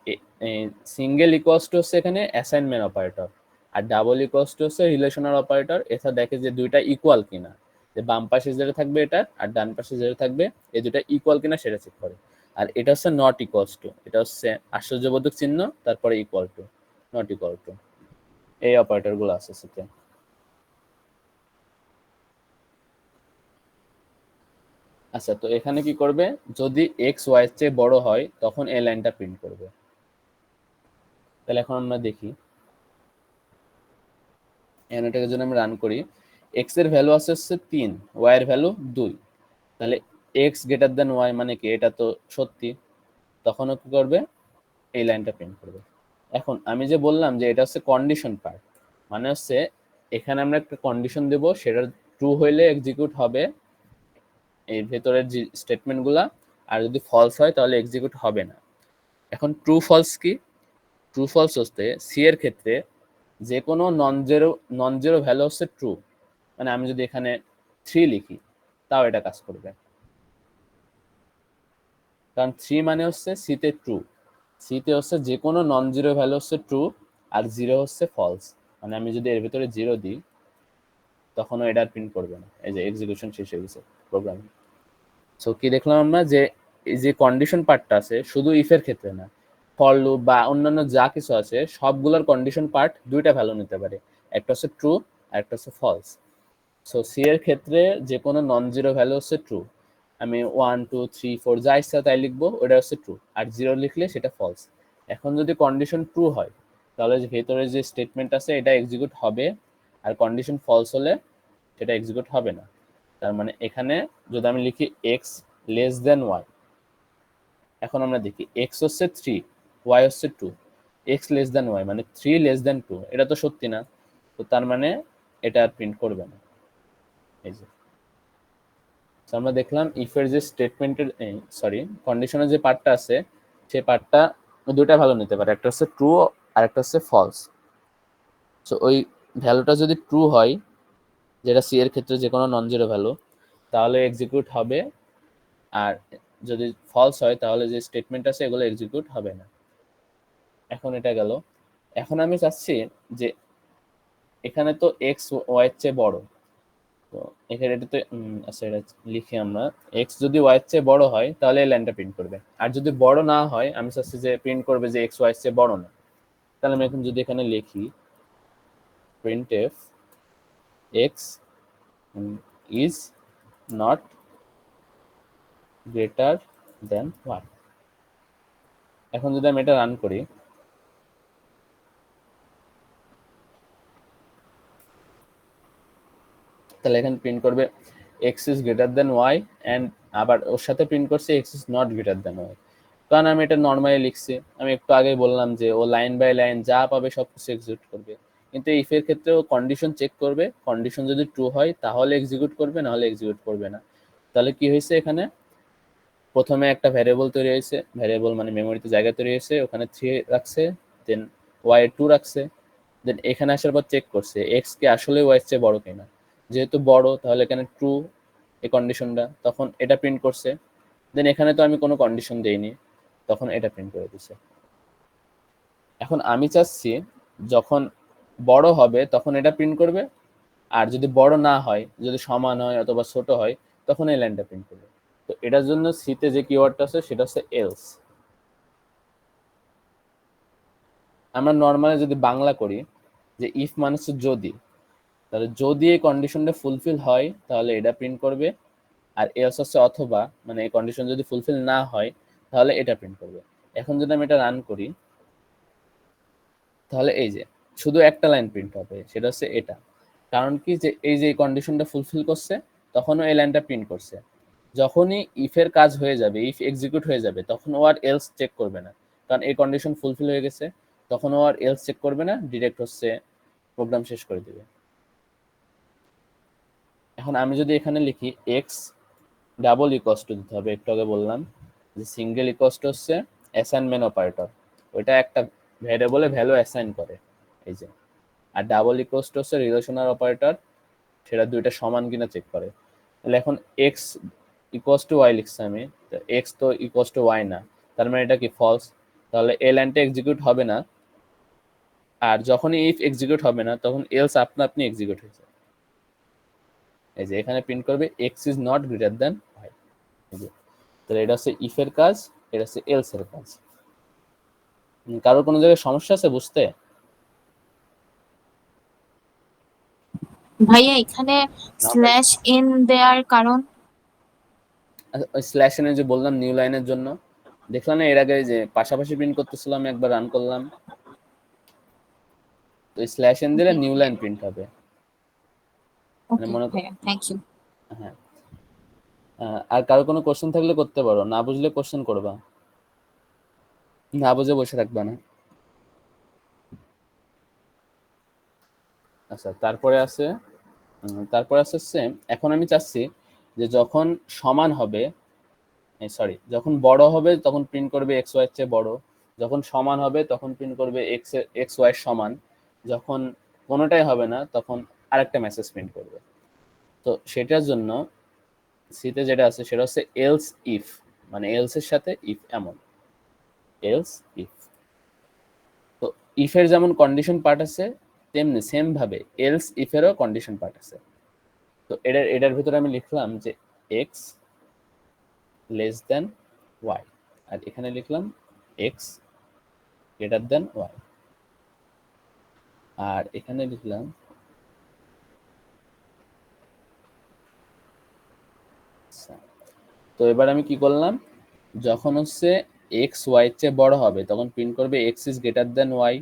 সিঙ্গেল ইকুয়ালস টু হচ্ছে এখানে অ্যাসাইনমেন্ট অপারেটর, আর ডাবল ইকুয়ালস টু হচ্ছে রিলেশনাল অপারেটর। এটা দেখে যে দুইটা ইকুয়াল কিনা, যে বাম পাশে যেটা থাকবে এটা, আর ডান পাশে যেটা থাকবে, এই দুটা ইকুয়াল কিনা সেটা চেক করে। আর এটা হচ্ছে নট ইকুয়ালস টু, এটা হচ্ছে আশ্চর্যবোধক চিহ্ন, তারপরে equal two, not equal two. এই অপারেটর গুলো আছে সেটা। আচ্ছা, তো এখানে কি করবে, যদি এক্স ওয়াই এর চেয়ে বড় হয় তখন এই লাইনটা প্রিন্ট করবে। তাহলে এখন আমরা দেখি, এটাকে যদি আমি রান করি, এক্স এর ভ্যালু আছে হচ্ছে 3, ওয়াই এর ভ্যালু 2, তাহলে এক্স গ্রেটার দেন ওয়াই মানে কি, এটা তো সত্যি, তখনও কি করবে, এই লাইনটা প্রিন্ট করবে। এখন আমি যে বললাম যে এটা হচ্ছে কন্ডিশন পার্ট, মানে হচ্ছে এখানে আমরা একটা কন্ডিশন দেব, সেটা ট্রু হইলে এক্সিকিউট হবে এর ভেতরের যে স্টেটমেন্টগুলা, আর যদি ফলস হয় তাহলে এক্সিকিউট হবে না। এখন ট্রু ফলস কি, ট্রু ফলস হচ্ছে সি এর ক্ষেত্রে যে কোনো নন জিরো ভ্যালু হচ্ছে ট্রু। মানে আমি যদি এখানে 3 লিখি তাও এটা কাজ করবে, কারণ 3 মানে হচ্ছে সিতে ট্রু। সিতে হচ্ছে যে কোনো নন জিরো ভ্যালু হচ্ছে ট্রু, আর 0 হচ্ছে ফলস। মানে আমি যদি এর ভিতরে 0 দিই তখনও এটা প্রিন্ট করবে না। এই যে এক্সিকিউশন শেষ হয়ে গেছে প্রোগ্রাম। সো কি দেখলাম আমরা, যে এই যে কন্ডিশন পার্টটা আছে শুধু ইফের ক্ষেত্রে না, ফর লুপ বা অন্যান্য যা কিছু আছে সবগুলোর কন্ডিশন পার্ট দুইটা ভ্যালু নিতে পারে, একটা হচ্ছে ট্রু আর একটা হচ্ছে ফলস। সো সি এর ক্ষেত্রে যে কোনো নন জিরো ভ্যালু হচ্ছে ট্রু, আমি 1 2 3 4 যা ইচ্ছা তাই লিখবো, ওটা হচ্ছে ট্রু, আর 0 লিখলে সেটা ফলস। এখন যদি কন্ডিশন ট্রু হয় তাহলে যে ভেতরে যে স্টেটমেন্ট আছে এটা এক্সিকিউট হবে, আর কন্ডিশন ফলস হলে সেটা এক্সিকিউট হবে না। তার মানে এখানে যদি আমি লিখি এক্স লেস দেন ওয়াই, এখন আমরা দেখি এক্স হচ্ছে 3, ওয়াই হচ্ছে 2, এক্স লেস দেন ওয়াই মানে 3 লেস দেন 2, এটা তো সত্যি না, তো তার মানে এটা আর প্রিন্ট করবে না। এই যে আমরা দেখলাম ইফের যে স্টেটমেন্টের কন্ডিশনের যে পার্টটা আছে, সেই পার্টটা দুইটা ভ্যালু নিতে পারে, একটা হচ্ছে ট্রু আর একটা হচ্ছে ফলস। সো ওই ভ্যালুটা যদি ট্রু হয়, যেটা সি এর ক্ষেত্রে যে কোনো নন জিরো ভ্যালু, তাহলে এক্সিকিউট হবে, আর যদি ফলস হয় তাহলে যে স্টেটমেন্ট আছে এগুলো এক্সিকিউট হবে না। এখন এটা গেল। এখন আমি চাচ্ছি যে এখানে তো এক্স ওয়াই এর চেয়ে বড়, তো এখানে এটাতে আচ্ছা এটা লিখি আমরা, এক্স যদি ওয়াই এর চেয়ে বড় হয় তাহলে এই লাইনটা প্রিন্ট করবে, আর যদি বড় না হয় আমি চাচ্ছি যে প্রিন্ট করবে যে এক্স ওয়াই এর চেয়ে বড় না। তাহলে আমি এখন যদি এখানে লিখি printf x is not greater than 1. এখন যদি আমি এটা রান করি, তাহলে এখানে প্রিন্ট করবে x is greater than y, and আবার ওর সাথে প্রিন্ট করছে x is not greater than y। কারণ আমি এটা নর্মালি লিখছি, আমি একটু আগেই বললাম যে ও লাইন বাই লাইন যা পাবে সব কিছু এক্সিকিউট করবে, কিন্তু ইফ এর ক্ষেত্রে ও কন্ডিশন চেক করবে, কন্ডিশন যদি ট্রু হয় তাহলে এক্সিকিউট করবে, না হলে এক্সিকিউট করবে না। তাহলে কি হয়েছে, এখানে প্রথমে একটা ভ্যারিয়েবল তৈরি হয়েছে, ভ্যারিয়েবল মানে মেমোরিতে জায়গা তৈরি হয়েছে, ওখানে 3 রাখছে, দেন y 2 রাখছে, দেন এখানে আসার পর চেক করছে x কে আসলে y এর চেয়ে বড় কিনা, যেহেতু বড় তাহলে এখানে ট্রু এই কন্ডিশনটা, তখন এটা প্রিন্ট করছে। দেন এখানে তো আমি কোনো কন্ডিশন দেইনি, তখন এটা প্রিন্ট করে দিছে। এখন আমি চাচ্ছি যখন বড় হবে তখন এটা প্রিন্ট করবে, আর যদি বড় না হয়, যদি সমান হয় অথবা ছোট হয়, তখন এই লাইনটা প্রিন্ট করবে। তো এটার জন্য সিতে যে কিওয়ার্ডটা আছে সেটা হচ্ছে এলস। আমরা নর্মালি যদি বাংলা করি যে ইফ মানে হচ্ছে যদি, তাহলে যদি এই কন্ডিশনটা ফুলফিল হয় তাহলে এটা প্রিন্ট করবে, আর এলস হচ্ছে অথবা, মানে এই কন্ডিশন যদি ফুলফিল না হয় তাহলে এটা প্রিন্ট করবে। এখন যদি আমি এটা রান করি, তাহলে এই যে শুধু একটা লাইন প্রিন্ট হবে, সেটা হচ্ছে এটা। কারণ কি, যে এই যে কন্ডিশনটা ফুলফিল করছে তখনও এই লাইনটা প্রিন্ট করছে। যখনই ইফের কাজ হয়ে যাবে, ইফ এক্সিকিউট হয়ে যাবে, তখন ও আর এলস চেক করবে না, কারণ এই কন্ডিশন ফুলফিল হয়ে গেছে, তখন ও আর এলস চেক করবে না, ডিরেক্ট হচ্ছে প্রোগ্রাম শেষ করে দিবে। এখন আমি যদি এখানে লিখি এক্স ডাবল ইকুয়ালস টু দিতে হবে, একটু আগে বললাম যে সিঙ্গেল ইকুয়ালস টু হচ্ছে অ্যাসাইনমেন্ট অপারেটর, ওইটা একটা ভ্যারিয়েবলে ভ্যালু অ্যাসাইন করে, এই যে। আর ডাবল ইকুয়ালস টু হচ্ছে রিলেশনাল অপারেটর, সেটা দুইটা সমান কিনা চেক করে। তাহলে এখন এক্স ইকুয়ালস টু ওয়াই লিখছি আমি, তো এক্স তো ইকুয়ালস টু ওয়াই না, তার মানে এটা কি ফলস, তাহলে এই লাইনটা এক্সিকিউট হবে না। আর যখনই ইফ এক্সিকিউট হবে না তখন এলস আপনা আপনি এক্সিকিউট হয়ে যায়। এই যে এখানে প্রিন্ট করবে X is not greater than Y. তাহলে এটা হচ্ছে ইফ এর কাজ, এটা হচ্ছে এলস এর কাজ। কারোর কোনো জায়গায় সমস্যা আছে বুঝতে? ভাইয়া এখানে স্ল্যাশ ইন দেওয়ার কারণ? ওই স্ল্যাশ এনে যে বললাম নিউ লাইনের জন্য, দেখলাম না এর আগে যে পাশাপাশি প্রিন্ট করতেছিলাম, একবার রান করলাম, তো স্ল্যাশ এন দিলে নিউ লাইন প্রিন্ট হবে। ওকে মনে ভাইয়া, থ্যাংক ইউ। হ্যাঁ, আর কারো কোনো কোশ্চেন থাকলে করতে পারো, না বুঝলে কোশ্চেন করবা, না বুঝে বসে থাকবা না। আচ্ছা, তারপরে আছে সেম। এখন আমি চাচ্ছি যে যখন সমান হবে, সরি, যখন বড় হবে তখন প্রিন্ট করবে এক্স ওয়াই এর চেয়ে বড়, যখন সমান হবে তখন প্রিন্ট করবে এক্স ওয়াই সমান, যখন কোনোটাই হবে না তখন আরেকটা মেসেজ প্রিন্ট করবে। তো সেটার জন্য সিতে যেটা আছে সেটা হচ্ছে এলস ইফ, মানে এলস এর সাথে ইফ, এমন এলস ইফ। তো ইফের যেমন কন্ডিশন পার্ট আছে তেমনি সেম ভাবে এলস ইফেরও কন্ডিশন পার্ট আছে। তো এটার ভিতরে আমি লিখলাম যে এক্স লেস দেন ওয়াই, আর এখানে লিখলাম এক্স গ্রেটার দেন ওয়াই, আর এখানে লিখলাম তো এবার আমি কি করলাম, যখন হচ্ছে এক্স ওয়াই এর চেয়ে বড় হবে তখন প্রিন্ট করবে X is greater than Y,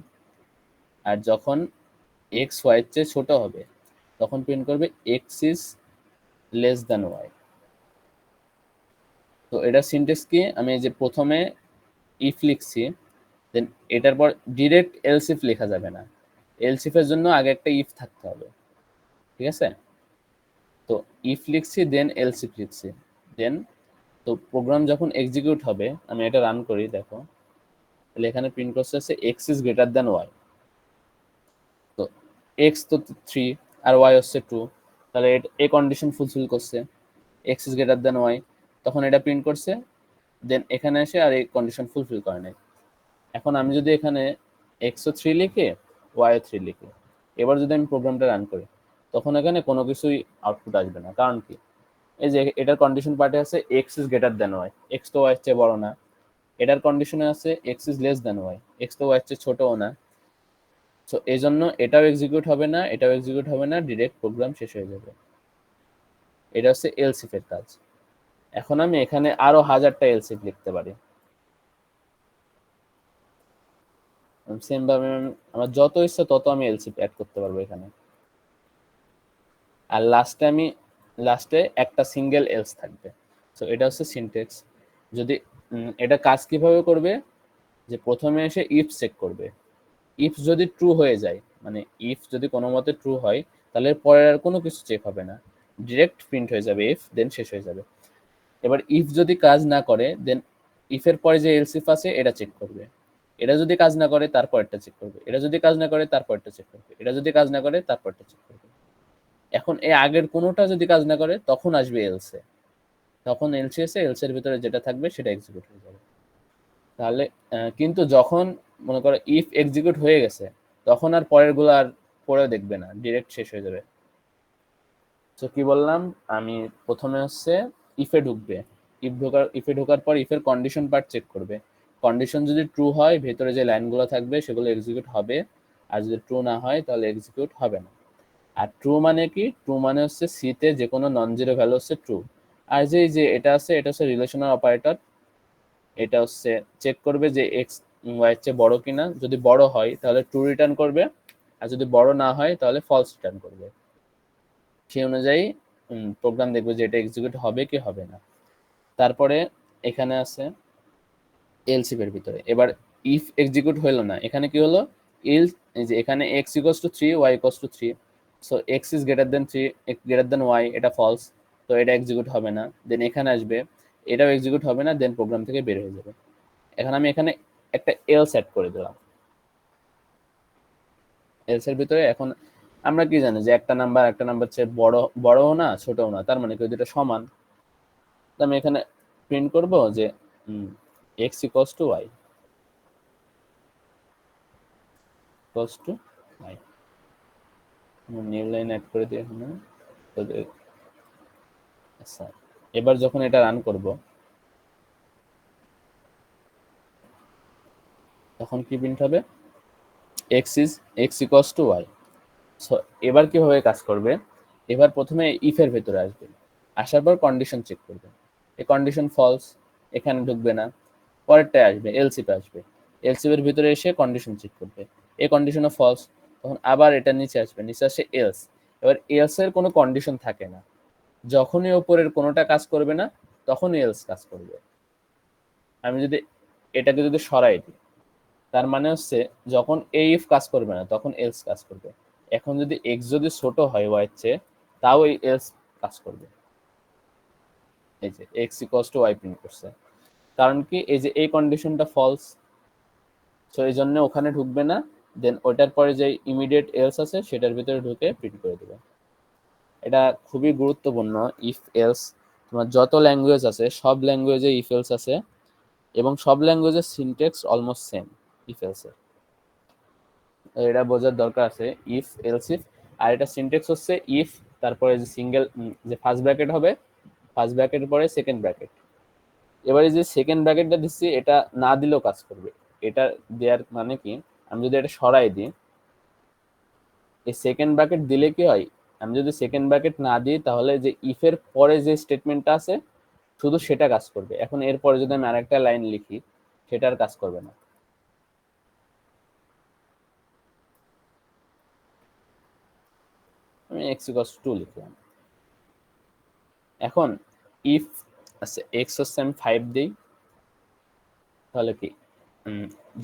আর যখন এক্স ওয়াই এর চেয়ে ছোট হবে তখন প্রিন্ট করবে X is less than Y. তো এটা সিনট্যাক্স কি, আমি যে প্রথমে ইফ লিখছি, দেন এটার পর ডিরেক্ট এলস ইফ লেখা যাবে না, এলস ইফের জন্য আগে একটা ইফ থাকতে হবে, ঠিক আছে? তো ইফ লিখছি দেন এলস ইফ লিখছি, দেন তো প্রোগ্রাম যখন এক্সিকিউট হবে, আমি এটা রান করি, দেখো তাহলে এখানে প্রিন্ট করছে হচ্ছে X is greater than Y. তো এক্স তো 3 আর ওয়াই হচ্ছে 2, তাহলে এই কন্ডিশন ফুলফিল করছে, X is greater than Y, তখন এটা প্রিন্ট করছে, দেন এখানে এসে আর এই কন্ডিশন ফুলফিল করে নাই। এখন আমি যদি এখানে এক্সও 3 লিখে ওয়াইও 3 লিখি, এবার যদি আমি প্রোগ্রামটা রান করি তখন এখানে কোনো কিছুই আউটপুট আসবে না। কারণ কি, এই যে এটার কন্ডিশন পার্টে আছে X is greater than Y, X তো ওয়াই এর চেয়ে বড় না। এটার কন্ডিশনে আছে X is less than Y, X তো ওয়াই এর চেয়ে ছোটও না। সো এই জন্য এটাও এক্সিকিউট হবে না, এটাও এক্সিকিউট হবে না, ডিরেক্ট প্রোগ্রাম শেষ হয়ে যাবে। এটা হচ্ছে এলস ইফ এর কাজ। এখন আমি এখানে আরো 1000টা এলস ইফ লিখতে পারি। সেম ভাবে আমার যত ইচ্ছা তত আমি এলস ইফ অ্যাড করতে পারবো এখানে। আর লাস্টে একটা সিঙ্গেল এলস থাকবে। সো এটা হচ্ছে সিনট্যাক্স। যদি এটা কাজ কিভাবে করবে, যে প্রথমে এসে ইফ চেক করবে, ইফ যদি ট্রু হয়ে যায়, মানে ইফ যদি কোনো মতে ট্রু হয়, তাহলে পরের আর কোনো কিছু চেক হবে না, ডিরেক্ট প্রিন্ট হয়ে যাবে ইফ, দেন শেষ হয়ে যাবে। এবার ইফ যদি কাজ না করে, দেন ইফের পরে যে এলস ইফ আছে এটা চেক করবে। এটা যদি কাজ না করে তারপরটা চেক করবে, এটা যদি কাজ না করে তারপরটা চেক করবে, এটা যদি কাজ না করে তারপরটা চেক করবে। এখন এই আগের কোনোটা যদি কাজ না করে তখন আসবে এলসে, তখন এলসে এসে এলসের ভিতরে যেটা থাকবে সেটা এক্সিকিউট হয়ে যাবে। তাহলে কিন্তু যখন মনে করো ইফ এক্সিকিউট হয়ে গেছে, তখন আর পরের গুলো আর পরেও দেখবে না, ডিরেক্ট শেষ হয়ে যাবে। তো কি বললাম, আমি প্রথমে হচ্ছে ইফে ঢুকবে, ইফে ঢোকার পর ইফের কন্ডিশন পার্ট চেক করবে। কন্ডিশন যদি ট্রু হয়, ভেতরে যে লাইনগুলো থাকবে সেগুলো এক্সিকিউট হবে, আর যদি ট্রু না হয় তাহলে এক্সিকিউট হবে না। আর ট্রু মানে কি, ট্রু মানে হচ্ছে সিতে যে কোনো নন জিরো ভ্যালু হচ্ছে ট্রু। আর যে এটা আছে, এটা হচ্ছে রিলেশনাল অপারেটর, এটা হচ্ছে চেক করবে যে এক্স ওয়াই এর চেয়ে বড় কিনা, যদি বড় হয় তাহলে ট্রু রিটার্ন করবে, আর যদি বড় না হয় তাহলে ফলস রিটার্ন করবে। সেই অনুযায়ী প্রোগ্রাম দেখবে যে এটা এক্সিকিউট হবে কি হবে না। তারপরে এখানে আছে এলস ইফ এর ভিতরে, এবার ইফ এক্সিকিউট হলো না, এখানে কি হলো, এলস, এই যে এখানে x equals two 3 y equals two 3, so x is greater then 3, x greater than y, এটা ফলস, তো এটা এক্সিকিউট হবে না। দেন এখানে আসবে, এটাও এক্সিকিউট হবে না, দেন প্রোগ্রাম থেকে বের হয়ে যাবে। এখন আমি এখানে একটা এলস সেট করে দিলাম এলস এর ভিতরে। এখন আমরা কি জানি যে একটা নাম্বার চেয়ে বড়ও না ছোটও না, তার মানে কি দুটো সমান। তো আমি এখানে প্রিন্ট করব যে x equals to y equals to y, new line add করে দিই এখানে। আচ্ছা, এবার যখন এটা রান করব তখন কি প্রিন্ট হবে, x equals to y। So এবার কিভাবে কাজ করবে, এবার প্রথমে ইফের ভেতরে আসবে, আসার পর কন্ডিশন চেক করবে, এই কন্ডিশন ফলস, এখানে ঢুকবে না, পরেরটায় আসবে এলসিপে আসবে, এলসিপের ভিতরে এসে কন্ডিশন চেক করবে, এই কন্ডিশনও ফলস, তখন আবার এটা নিচে আসবে, নিচে আসে এলস। এবার এলস এর কোনো কন্ডিশন থাকে না, যখনই ওপরের কোনোটা কাজ করবে না তখনই এলস কাজ করবে। আমি যদি এটাকে যদি সরাই দিই, তার মানে হচ্ছে যখন এই ইফ কাজ করবে না তখন এলস কাজ করবে। এখন যদি এক্স যদি ছোট হয় ওয়াই এর চেয়ে, তাও এই এলস কাজ করবে। এই যে X equals to Y print করছে, কারণ কি এই যে এই কন্ডিশনটা ফলস, সো এই জন্য ওখানে ঢুকবে না, দেন ওইটার পরে যে ইমিডিয়েট এলস আছে সেটার ভিতরে ঢুকে প্রিন্ট করে দেবে। এটা খুবই গুরুত্বপূর্ণ ইফ এলস। তোমার যত ল্যাঙ্গুয়েজ আছে সব ল্যাঙ্গুয়েজে ইফ এলস আছে, এবং সব ল্যাঙ্গুয়েজের syntax almost same if else এর, এটা বোঝার দরকার আছে ইফ এলস ইফ। আর এটা সিনট্যাক্স হচ্ছে ইফ, তারপরে যে সিঙ্গেল যে ফার্স্ট ব্র্যাকেট হবে, ফার্স্ট ব্র্যাকেটের পরে সেকেন্ড ব্র্যাকেট। এবারে যে সেকেন্ড ব্র্যাকেটটা দিচ্ছি এটা না দিলেও কাজ করবে। এটা দেওয়ার মানে কি, আমি যদি এটা সরাই দিই, এই সেকেন্ড ব্র্যাকেট দিলে কি হয়, আমি যদি সেকেন্ড ব্র্যাকেট না দিই তাহলে যে ইফের পরে যে স্টেটমেন্টটা আছে শুধু সেটা কাজ করবে। এখন এরপরে যদি আমি আরেকটা লাইন লিখি সেটা আর কাজ করবে না। আমি x ইকুয়ালস টু লিখলাম। এখন ইফ আচ্ছা x হচ্ছে আমি 5 দিই, তাহলে কি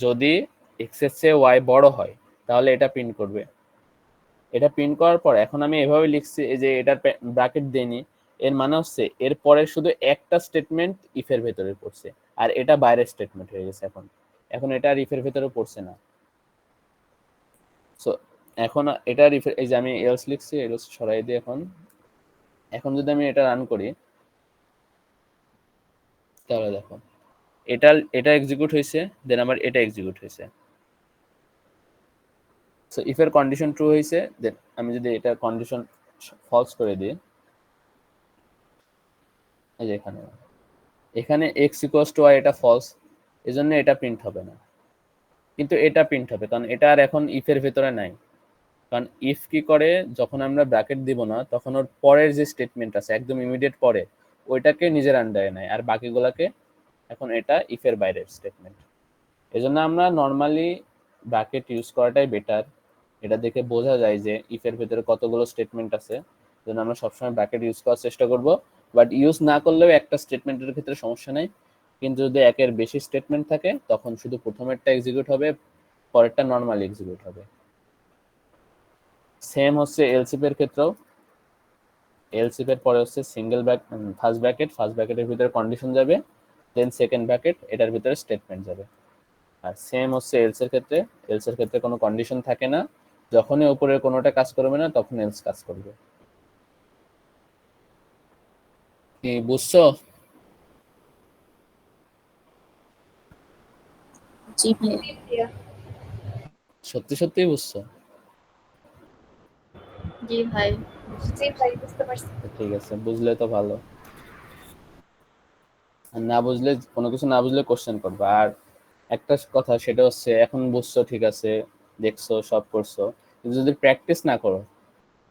যদি x এর চেয়ে y বড় হয় তাহলে এটা প্রিন্ট করবে। এটা প্রিন্ট করার পর এখন আমি এভাবে লিখছি, এই যে এটার ব্র্যাকেট দেইনি, এর মানে হচ্ছে এর পরে শুধু একটা স্টেটমেন্ট ইফের ভেতরে পড়ছে, আর এটা বাইরের স্টেটমেন্ট হয়ে গেছে। এখন এটা আর ইফের ভেতরে পড়ছে না। সো এখন এটা এই যে আমি এলস লিখছি, এলস সরাই দিই। এখন যদি আমি এটা রান করি তাহলে দেখো এটা এক্সিকিউট হয়েছে, দেন আবার এটা এক্সিকিউট হয়েছে। সো ইফের কন্ডিশন ট্রু হয়েছে, দেন আমি যদি এটা কন্ডিশন ফলস করে দিই, এই যে এখানে x ইকুয়ালস টু y, এটা ফলস, এজন্য এটা প্রিন্ট হবে না। কিন্তু এটা প্রিন্ট হবে, কারণ এটা আর এখন ইফের ভেতরে নাই। কারণ ইফ কি করে, যখন আমরা ব্র্যাকেট দিব না তখন ওর পরের যে স্টেটমেন্ট আছে একদম ইমিডিয়েট পরে ওইটাকে নিজের আন্ডারে নেয়, আর বাকিগুলোকে এখন এটা ইফের বাইরের স্টেটমেন্ট। এজন্য আমরা নর্মালি ব্র্যাকেট ইউজ করাটাই বেটার। এটা দেখে বোঝা যায় যে ইফের ভেতরে কতগুলো স্টেটমেন্ট আছে, জন্য আমরা সবসময় ব্র্যাকেট ইউজ করার চেষ্টা করব। বাট ইউজ না করলেও একটা স্টেটমেন্টের ক্ষেত্রে সমস্যা নেই, কিন্তু যদি একের বেশি স্টেটমেন্ট থাকে তখন শুধু প্রথমেরটা এক্সিকিউট হবে, পরেরটা নর্মালি এক্সিকিউট হবে। সেম হচ্ছে এলসিফ এর ক্ষেত্রেও। এলসিফ এর পরে হচ্ছে সিঙ্গেল ফার্স্ট ব্র্যাকেটের ভিতরে কন্ডিশন যাবে, দেন সেকেন্ড ব্র্যাকেট, এটার ভিতরে স্টেটমেন্ট যাবে। আর সেম হচ্ছে এলস এর ক্ষেত্রে কোনো কন্ডিশন থাকে না, যখনই উপরের কোনোটা কাজ করবে না তখন এলস কাজ করবে। কি বুঝছো? জি ভাইয়া। জি ভাইয়া। সত্যি সত্যিই বুঝছো? জি ভাই। জি ভাই, বুঝতে পারছি। ঠিক আছে, বুঝলে তো ভালো। আর না বুঝলে, কোনো কিছু না বুঝলে কোশ্চেন করবা। আর একটা কথা, সেটা হচ্ছে এখন বুঝছো ঠিক আছে, দেখছো, সব করছো, কিন্তু যদি প্র্যাকটিস না করো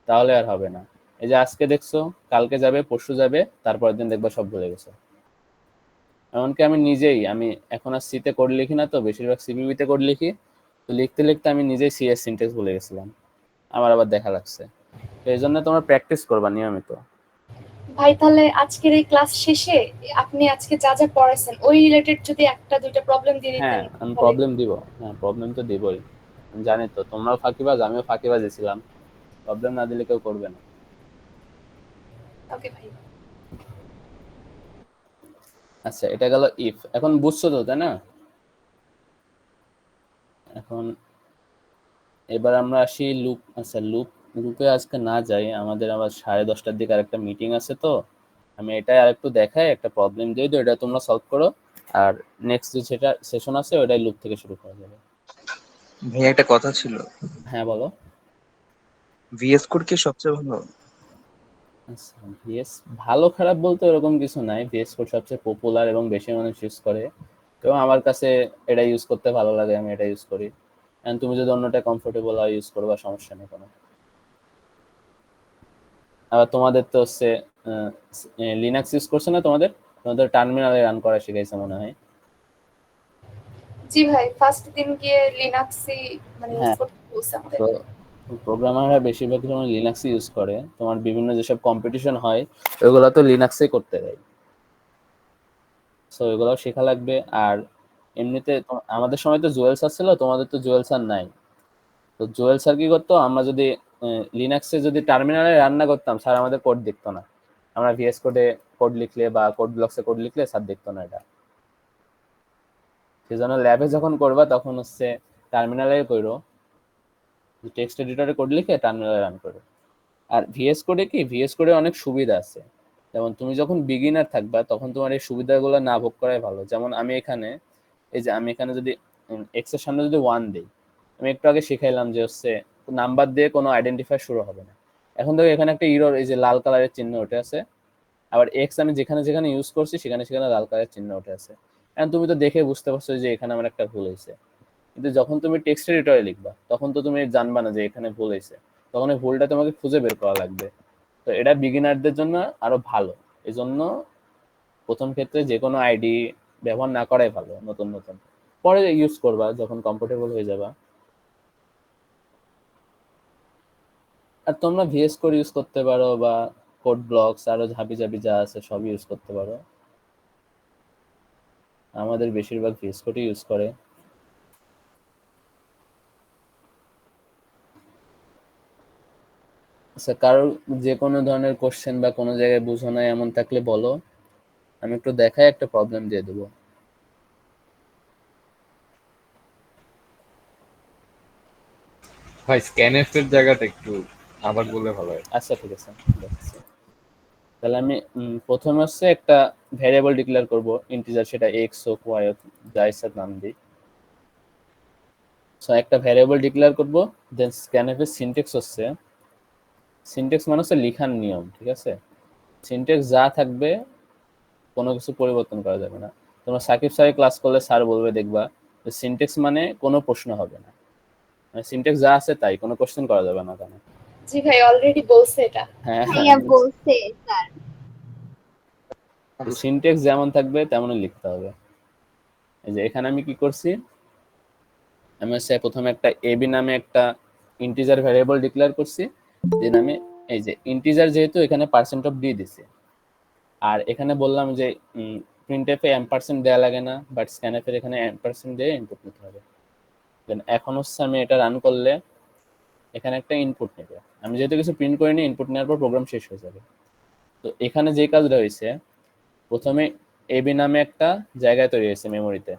তাহলে আর হবে না। এই যে আজকে দেখছো, কালকে যাবে, পরশু যাবে, তারপরের দিন দেখবা সব ভুলে গেছো। এমনকি আমি এখন আর সিতে কোড লিখি না, তো বেশিরভাগ সিপিপিতে কোড লিখি, তো লিখতে লিখতে আমি নিজেই সি এর সিনট্যাক্স ভুলে গেছিলাম, আমার আবার দেখা লাগছে। তো এই জন্য তোমরা প্র্যাকটিস করবা নিয়মিত। ভাই তাহলে আজকের এই ক্লাস শেষে আপনি আজকে যা যা পড়াইছেন ওই রিলেটেড যদি একটা দুইটা প্রবলেম দিয়ে দিতেন হ্যাঁ, আমি তাহলে। প্রবলেম দিব। হ্যাঁ, প্রবলেম তো দিবই। আমি জানি তো তোমরাও ফাঁকিবাজ, আমিও ফাঁকিবাজ ছিলাম, প্রবলেম না দিলে কেউ করবে না। ওকে ভাই। আচ্ছা, এটা গেল ইফ। এখন বুঝছো তো, তাই না? এখন এবার আমরা আসি লুপ। আচ্ছা, লুপে আজকে না যাই, আমাদের আবার 10:30টার দিকে আরেকটা মিটিং আছে, তো আমি এটাই আরেকটু দেখাই, একটা প্রবলেম দিয়ে দিই, এটা তোমরা সলভ করো। আর নেক্সট যে সেটা সেশন আছে ওটাই লুপ থেকে শুরু করা যাবে। ভাই একটা কথা ছিল, হ্যাঁ বলো। ভিএস কোড কি সবচেয়ে ভালো? আচ্ছা, ভিএস ভালো খারাপ বলতে এরকম কিছু নাই, ভিএস কোড সবচেয়ে পপুলার এবং বেশি মানুষ ইউজ করে, এবং আমার কাছে এটা ইউজ করতে ভালো লাগে, আমি এটা ইউজ করি। এন্ড তুমি যদি অন্যটা কমফোর্টেবল হয় ইউজ করবা, সমস্যা নেই কোনো। আবার তোমাদের তো হচ্ছে লিনাক্স ইউজ করছে না, তোমাদের তোমাদের টার্মিনালে রান করা শিখাইছে মনে হয়। জি ভাই, ফার্স্ট দিন গিয়ে লিনাক্সই মানে ইউজ হ্যাঁ, করতে বলছে আমাদের। তো প্রোগ্রামাররা বেশিরভাগ সময় লিনাক্স ইউজ করে, তোমার বিভিন্ন যেসব কম্পিটিশন হয় ওইগুলো তো লিনাক্সেই করতে দেয়, সো এগুলোও শেখা লাগবে। আর এমনিতে আমাদের সময় তো জুয়েল স্যার ছিল, তোমাদের তো জুয়েল স্যার নাই। তো জুয়েল স্যার কি করতো, আমরা যদি লিনাক্সে যদি টার্মিনালে রান্না করতাম, স্যার আমাদের কোড দেখতো না। আমরা ভিএস কোডে কোড লিখলে বা কোড ব্লকসে কোড লিখলে স্যার দেখতো না এটা। সেজন্য ল্যাবে যখন করবা তখন হচ্ছে টার্মিনালে করো, টেক্সট এডিটরে কোড লিখে টার্মিনালে রান করো। আর ভিএস কোডে অনেক সুবিধা আছে। যেমন তুমি যখন বিগিনার থাকবা তখন তোমার এই সুবিধাগুলো না ভোগ করাই ভালো। যেমন আমি এখানে যদি এক্স এর সামনে যদি 1 দেই, আমি একটু আগে শিখাইলাম যে হচ্ছে নাম্বার দিয়ে কোনো আইডেন্টিফায়ার শুরু হবে না। এখন দেখো এখানে একটা ইরর, এই যে লাল কালারের চিহ্ন ওঠে আছে। আবার এক্স আমি যেখানে যেখানে ইউজ করছি সেখানে সেখানে লাল কালারের চিহ্ন ওঠে আছে। এখন তুমি তো দেখে বুঝতে পারছো যে এখানে আমার একটা ভুল হয়েছে, কিন্তু যখন তুমি টেক্সট এডিটরে লিখবা তখন তো তুমি জানবা না যে এখানে ভুল হয়েছে, তখন এই ভুলটা তোমাকে খুঁজে বের করা লাগবে। তো এটা বিগিনারদের জন্য আরো ভালো। এই জন্য প্রথম ক্ষেত্রে যে কোনো আইডি ব্যবহার না করাই ভালো, নতুন নতুন পরে ইউজ করবা যখন কমফোর্টেবল হয়ে যাবা। আর তোমরা ভিএস কোড ইউজ করতে পারো, বা কোড ব্লকস আরো ঝাবি ঝাবি যা আছে সব ইউজ করতে পারো। আমাদের বেশিরভাগ ভিএস কোডই ইউজ করে। আচ্ছা, কারোর যে কোনো ধরনের কোশ্চেন বা কোনো জায়গায় বুঝো নাই এমন থাকলে বলো, আমি একটু দেখাই, একটা প্রবলেম দিয়ে দেবো। ভাই স্ক্যানএফ এর জায়গাটা একটু আবার বললে ভালো হয়। আচ্ছা ঠিক আছে, দেখাচ্ছি। তাহলে আমি প্রথমে হচ্ছে একটা ভ্যারিয়েবল ডিক্লেয়ার করব, ইন্টিজার, সেটা এক্স হোক ওয়াই হোক, যা ইচ্ছা নাম দিই। সো একটা ভ্যারিয়েবল ডিক্লেয়ার করব, দেন স্ক্যানএফ এর সিনট্যাক্স হচ্ছে, সিনট্যাক্স মানে হচ্ছে লেখার নিয়ম, ঠিক আছে? সিনট্যাক্স যা থাকবে কোনো কিছু পরিবর্তন করা যাবে না। তোমরা সাকিব স্যারের ক্লাস করলে স্যার বলবে, দেখবা সিনট্যাক্স মানে কোনো প্রশ্ন হবে না, মানে সিনট্যাক্স যা আছে তাই, কোনো কোশ্চেন করা যাবে না ওখানে। জি ভাই অলরেডি বলছে এটা। হ্যাঁ ভাইয়া বলছে স্যার। সিনট্যাক্স যেমন থাকবে তেমনই লিখতে হবে। এই যে এখানে আমি কি করছি, আমি হচ্ছে প্রথমে একটা এবি নামে একটা ইন্টিজার ভ্যারিয়েবল ডিক্লেয়ার করছি, দেন আমি এই যে ইন্টিজার যেহেতু এখানে পার্সেন্ট অফ ডি দিছি, আর এখানে বললাম যে প্রিন্টএফে এম্পারসেন্ট দেওয়া লাগে না, বাট স্ক্যানএফ এর এখানে এম্পারসেন্ট দিয়ে ইনপুট নিতে হবে। দেন এখন হচ্ছে আমি এটা রান করলে এখানে একটা ইনপুট নেবে, আমি যেহেতু কিছু প্রিন্ট করিনি, ইনপুট নেওয়ার পর প্রোগ্রাম শেষ হয়ে যাবে। তো এখানে যে কাজটা হয়েছে, প্রথমে এবি নামে একটা জায়গায় তৈরি হয়েছে মেমোরিতে,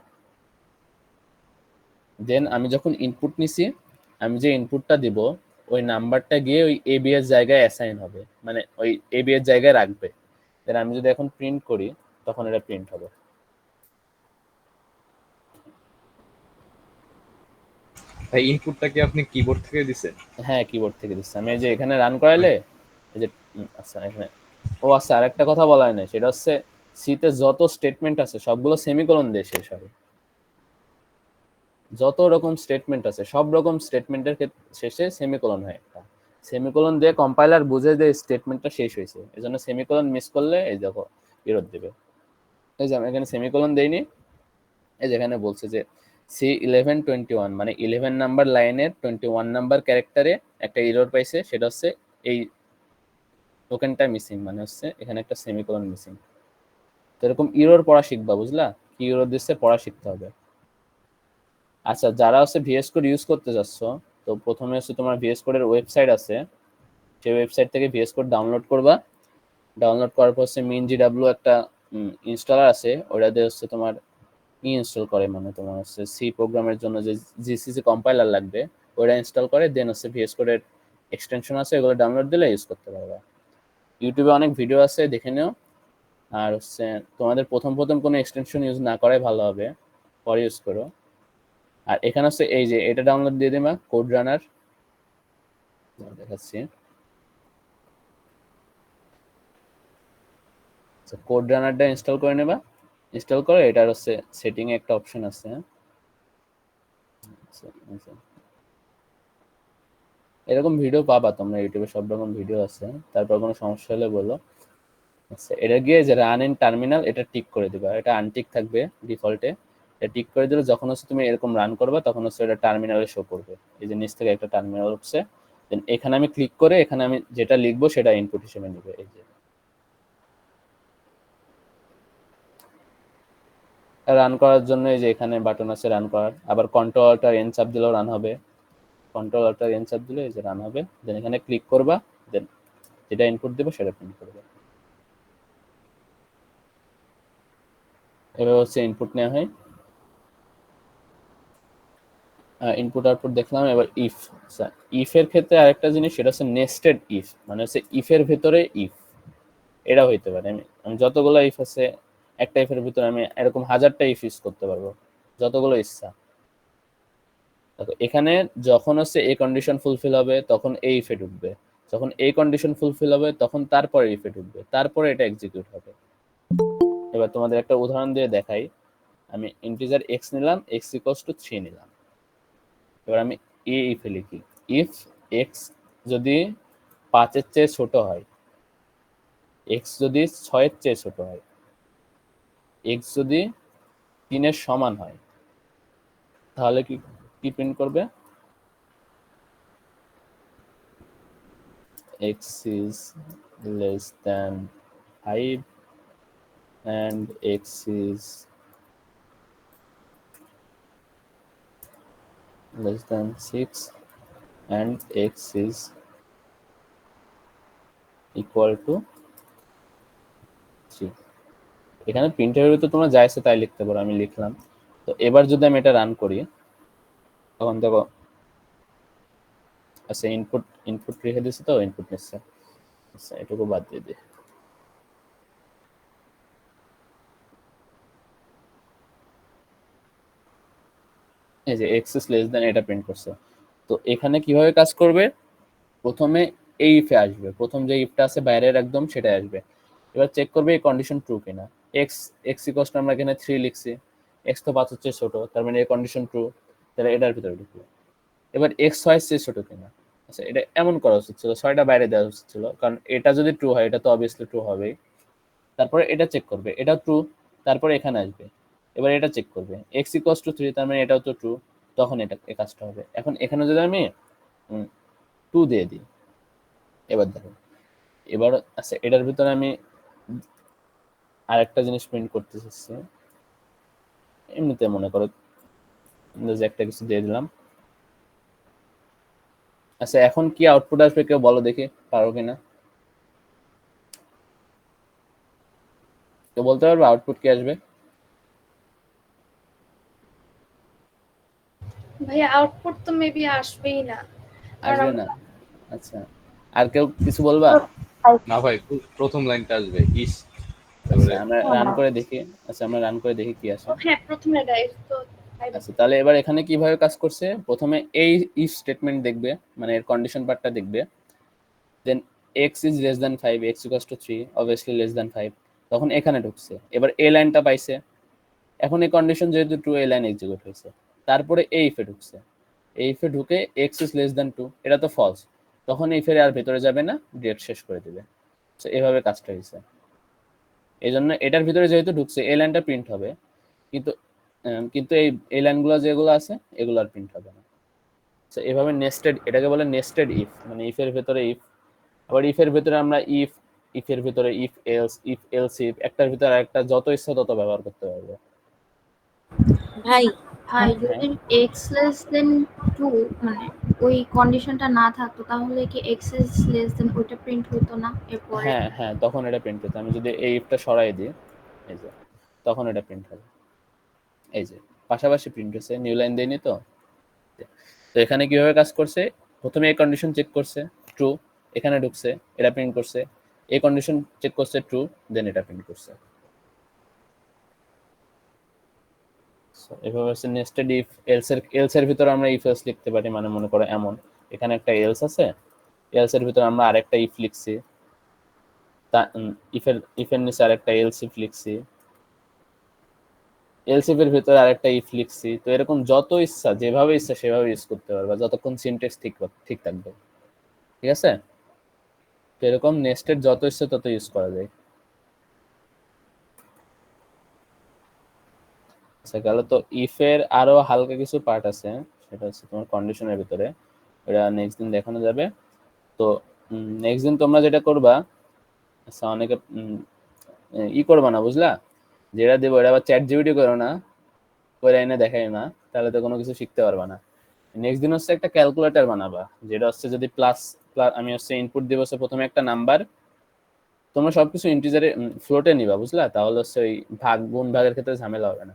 দেন আমি যখন ইনপুট নিছি, আমি যে ইনপুটটা দিব ওই নাম্বারটা গিয়ে ওই এবি এর জায়গায় অ্যাসাইন হবে, মানে ওই এবি এর জায়গায় রাখবে। দেন আমি যদি এখন প্রিন্ট করি তখন এটা প্রিন্ট হবে। ভাই ইনপুটটা কি আপনি কিবোর্ড থেকে দিছেন? হ্যাঁ কিবোর্ড থেকে দিচ্ছি আমি। এই যে এখানে রান করাইলে এই যে আচ্ছা এখানে, ও আচ্ছা আরেকটা কথা বলা হয় না, সেটা হচ্ছে সিতে যত স্টেটমেন্ট আছে সবগুলো সেমিকোলন দিয়ে শেষ হবে। যত রকম স্টেটমেন্ট আছে সব রকম স্টেটমেন্টের শেষে সেমিকোলন হয় একটা, সেমিকোলন দিয়ে কম্পাইলার বুঝে যে স্টেটমেন্টটা শেষ হয়েছে, এই জন্য সেমিকোলন মিস করলে এই দেখো এরর দেবে। এই যে আমি এখানে সেমিকোলন দেইনি, এই যেখানে বলছে যে C1121 মানে 11 নাম্বার লাইনের 21 নাম্বার ক্যারেক্টারে একটা এরর পাইছে, সেটা হচ্ছে এই টোকেনটা মিসিং, মানে হচ্ছে এখানে একটা সেমিকোলন মিসিং। তো এরকম এরর পড়া শিখবা, বুঝলা কি এরর দিচ্ছে পড়া শিখতে হবে। আচ্ছা যারা হচ্ছে ভিএস কোড ইউজ করতে যাচ্ছ, তো প্রথমে হচ্ছে তোমার ভিএস কোডের ওয়েবসাইট আছে, সেই ওয়েবসাইট থেকে ভিএস কোড ডাউনলোড করবা। ডাউনলোড করার পর হচ্ছে MinGW একটা ইনস্টলার আছে, ওটা দিয়ে হচ্ছে তোমার ইনস্টল করে, মানে তোমার হচ্ছে সি প্রোগ্রামের জন্য যে জিসিসি কম্পাইলার লাগবে ওটা ইনস্টল করে, দেন হচ্ছে ভিএস কোডের এক্সটেনশন আছে, এগুলো ডাউনলোড দিলে ইউজ করতে পারবা। ইউটিউবে অনেক ভিডিও আছে, দেখে নিও। আর হচ্ছে তোমাদের প্রথম প্রথম কোনো এক্সটেনশন ইউজ না করাই ভালো হবে, পরে ইউজ করো। আর এখানে হচ্ছে এই যে এটা ডাউনলোড দিয়ে দিবা, কোড রানার দেখাচ্ছি। কোড রানারটা ইনস্টল করে নেবা, ইনস্টল করে এটার হচ্ছে সেটিং এ একটা অপশন আছে, এরকম ভিডিও পাবা তোমরা ইউটিউবে, সব রকম ভিডিও আছে। তারপর কোনো সমস্যা হলে বলো। আচ্ছা এটা গিয়ে যে রান ইন টার্মিনাল এটা টিক করে দিবা, এটা আনটিক থাকবে ডিফল্টে, এটা টিক করে দিলে যখন হচ্ছে তুমি এরকম রান করবা তখন হচ্ছে এটা টার্মিনালে শো করবে, এই যে নিচ থেকে একটা টার্মিনাল হচ্ছে। দেন এখানে আমি ক্লিক করে এখানে আমি যেটা লিখবো সেটা ইনপুট হিসেবে নেবে। এই যে রান করার জন্য এই যে এখানে বাটন আছে রান করার, আবার কন্ট্রোল অল্ট আর এন চাপ দিলেও রান হবে, কন্ট্রোল অল্ট আর এন চাপ দিলে এই যে রান হবে। দেন এখানে ক্লিক করবা, দেন যেটা ইনপুট দেবো সেটা প্রিন্ট করবে। এভাবে হচ্ছে ইনপুট নেওয়া হয়। ইনপুট আউটপুট দেখলাম। এবার ইফ, ইফ এর ক্ষেত্রে আরেকটা জিনিস, সেটা হচ্ছে নেস্টেড ইফ, মানে হচ্ছে ইফের ভেতরে ইফ, এটা হইতে পারে। আমি যতগুলো ইফ আছে একটা ইফের ভিতরে আমি এরকম 1000টা ইফ ইউজ করতে পারবো, যতগুলো ইচ্ছা। দেখো এখানে যখন হচ্ছে এই কন্ডিশন ফুলফিল হবে তখন এই ইফে ঢুকবে, যখন এই কন্ডিশন ফুলফিল হবে তখন তারপরে ইফে ঢুকবে, তারপরে এটা এক্সিকিউট হবে। এবার তোমাদের একটা উদাহরণ দিয়ে দেখাই। আমি ইন্টিজার এক্স নিলাম, এক্স ইকুয়ালস টু 3 নিলাম। এবার আমি এই ইফে লিখি, ইফ এক্স যদি 5-এর চেয়ে ছোট হয়, এক্স যদি 6-এর চেয়ে ছোট হয়, এক্স যদি 3-এর সমান হয়, তাহলে কি কি প্রিন্ট করবে? x is less than 5 and x is less than 6 and x is equal to 3। এখানে প্রিন্টের ভিতরে তোমরা যা ইচ্ছে তাই লিখতে পারো, আমি লিখলাম। তো এবার যদি আমি এটা রান করি তখন দেখো, আচ্ছা ইনপুট রেখে দিচ্ছে, তো ইনপুট নিচ্ছে, আচ্ছা এটুকু বাদ দিয়ে দিই। এই যে এক্স ইজ লেস দেন এটা প্রিন্ট করছে। তো এখানে কিভাবে কাজ করবে, প্রথমে এই ইফে আসবে, প্রথম যে ইফটা আছে বাইরের একদম সেটাই আসবে। এবার চেক করবে এই কন্ডিশন ট্রু কিনা। এক্স ইকুয়ালস টু আমরা এখানে 3 লিখছি, এক্স তো 5 হচ্ছে ছোট, তার মানে এই কন্ডিশন ট্রু, তাহলে এটার ভিতরে ঢুকলো। এবার এক্স 6 চেয়ে ছোট কিনা, আচ্ছা এটা এমন করা উচিত ছিল, 6টা বাইরে দেওয়া উচিত ছিল, কারণ এটা যদি ট্রু হয় এটা তো অবভিয়াসলি ট্রু হবেই। তারপরে এটা চেক করবে, এটা ট্রু, তারপরে এখানে আসবে, এবার এটা চেক করবে এক্স ইকুয়ালস টু 3, তার মানে এটাও তো ট্রু, তখন এটা এই কাজটা হবে। এখন এখানে যদি আমি 2 দিয়ে দিই, এবার দেখো, এবার আচ্ছা এটার ভিতরে আমি আরেকটা জিনিস প্রিন্ট করতে চাচ্ছি, এমনিতে মনে করো যে একটা কিছু দিয়ে দিলাম। আচ্ছা এখন কি আউটপুট আসবে কেউ বলো দেখি, পারো কিনা, কেউ বলতে পারবে আউটপুট কি আসবে? ভাইয়া আউটপুট তো মেবি আসবেই না, কারণ আসবে না? আচ্ছা আর কেউ কিছু বলবা? না ভাই, প্রথম লাইনটা আসবে ইস, আচ্ছা তারপরে আমরা রান করে দেখি, আচ্ছা আমরা রান করে দেখি কি আসে। হ্যাঁ প্রথমে ডাইরেক্ট তো আচ্ছা তাহলে এবার এখানে কিভাবে কাজ করছে, প্রথমে এই ইফ স্টেটমেন্ট দেখবে, মানে এর কন্ডিশন পার্টটা দেখবে, দেন x is less than 5, x equals to 3, obviously less than 5, তখন এখানে ঢুকছে, এবার এই লাইনটা পাইছে, এখন এই কন্ডিশন যেহেতু ট্রু, এই লাইন এক্সিকিউট হয়েছে, তারপরে এই ইফে ঢুকছে, এই ইফে ঢুকে x is less than 2, এটা তো ফলস, তখন এই ইফের আর ভেতরে যাবে না, ডিরেক্ট শেষ করে দিবে। তো এভাবে কাজটা হয়েছে, এই জন্য এটার ভিতরে যেহেতু ঢুকছে এই লাইনটা প্রিন্ট হবে, কিন্তু কিন্তু এই লাইনগুলো যেগুলো আছে এগুলো আর প্রিন্ট হবে না। তো এভাবে নেস্টেড, এটাকে বলে নেস্টেড ইফ, মানে ইফের ভেতরে ইফ, আবার ইফের ভেতরে আমরা ইফের ভিতরে ইফ এলস ইফ, একটার ভিতরে আরেকটা যত ইচ্ছা তত ব্যবহার করতে পারবো। ভাই ভাই হ্যাঁ যদি এক্স লেস দেন 2 মানে ওই কন্ডিশনটা না থাকতো তাহলে কি এক্স ইজ লেস দেন ওইটা প্রিন্ট হতো না এরপরে? হ্যাঁ হ্যাঁ তখন এটা প্রিন্ট হতো, আমি যদি এই ইফটা সরাই দিই, এই যে তখন এটা প্রিন্ট হবে, এই যে পাশাপাশি প্রিন্ট হচ্ছে, নিউ লাইন দেয়নি তো। তো এখানে কিভাবে কাজ করছে, প্রথমে এই কন্ডিশন চেক করছে ট্রু, এখানে ঢুকছে, এটা প্রিন্ট করছে, এই কন্ডিশন চেক করছে ট্রু, দেন এটা প্রিন্ট করছে। এভাবে হচ্ছে নেস্টেড ইফ। এলস এর ভিতরে আমরা ইফ এলস লিখতে পারি, মানে মনে করো এমন এখানে একটা এলস আছে, এলস এর ভিতরে আমরা আরেকটা ইফ লিখছি, তা ইফের নিচে আরেকটা এলস ইফ লিখছি, এলস ইফ এর ভিতরে আরেকটা ইফ লিখছি, তো এরকম যত ইচ্ছা যেভাবে ইচ্ছা সেভাবে ইউজ করতে পারবা, যতক্ষণ সিনট্যাক্স ঠিক থাকবে, ঠিক আছে? তো এরকম নেস্টেড যত ইচ্ছা তত ইউজ করা যায়। আচ্ছা গেল, তো ইফের আরো হালকা কিছু পার্ট আছে, সেটা হচ্ছে তোমার কন্ডিশনের ভিতরে, ওটা নেক্সট দিন দেখানো যাবে। তো নেক্সট দিন তোমরা যেটা করবা, আচ্ছা অনেকে করবা না বুঝলা, যেটা দেবো এটা আবার চ্যাট জিপিটি করো না, করে এনে দেখাই না, তাহলে তো কোনো কিছু শিখতে পারবা না। নেক্সট দিন হচ্ছে একটা ক্যালকুলেটর বানাবা, যেটা হচ্ছে যদি প্লাস আমি হচ্ছে ইনপুট দিব হচ্ছে প্রথমে একটা নাম্বার, তোমরা সবকিছু ইন্টিজারে ফ্লোটে নিবা বুঝলা, তাহলে হচ্ছে ওই ভাগ গুণ ভাগের ক্ষেত্রে ঝামেলা হবে না।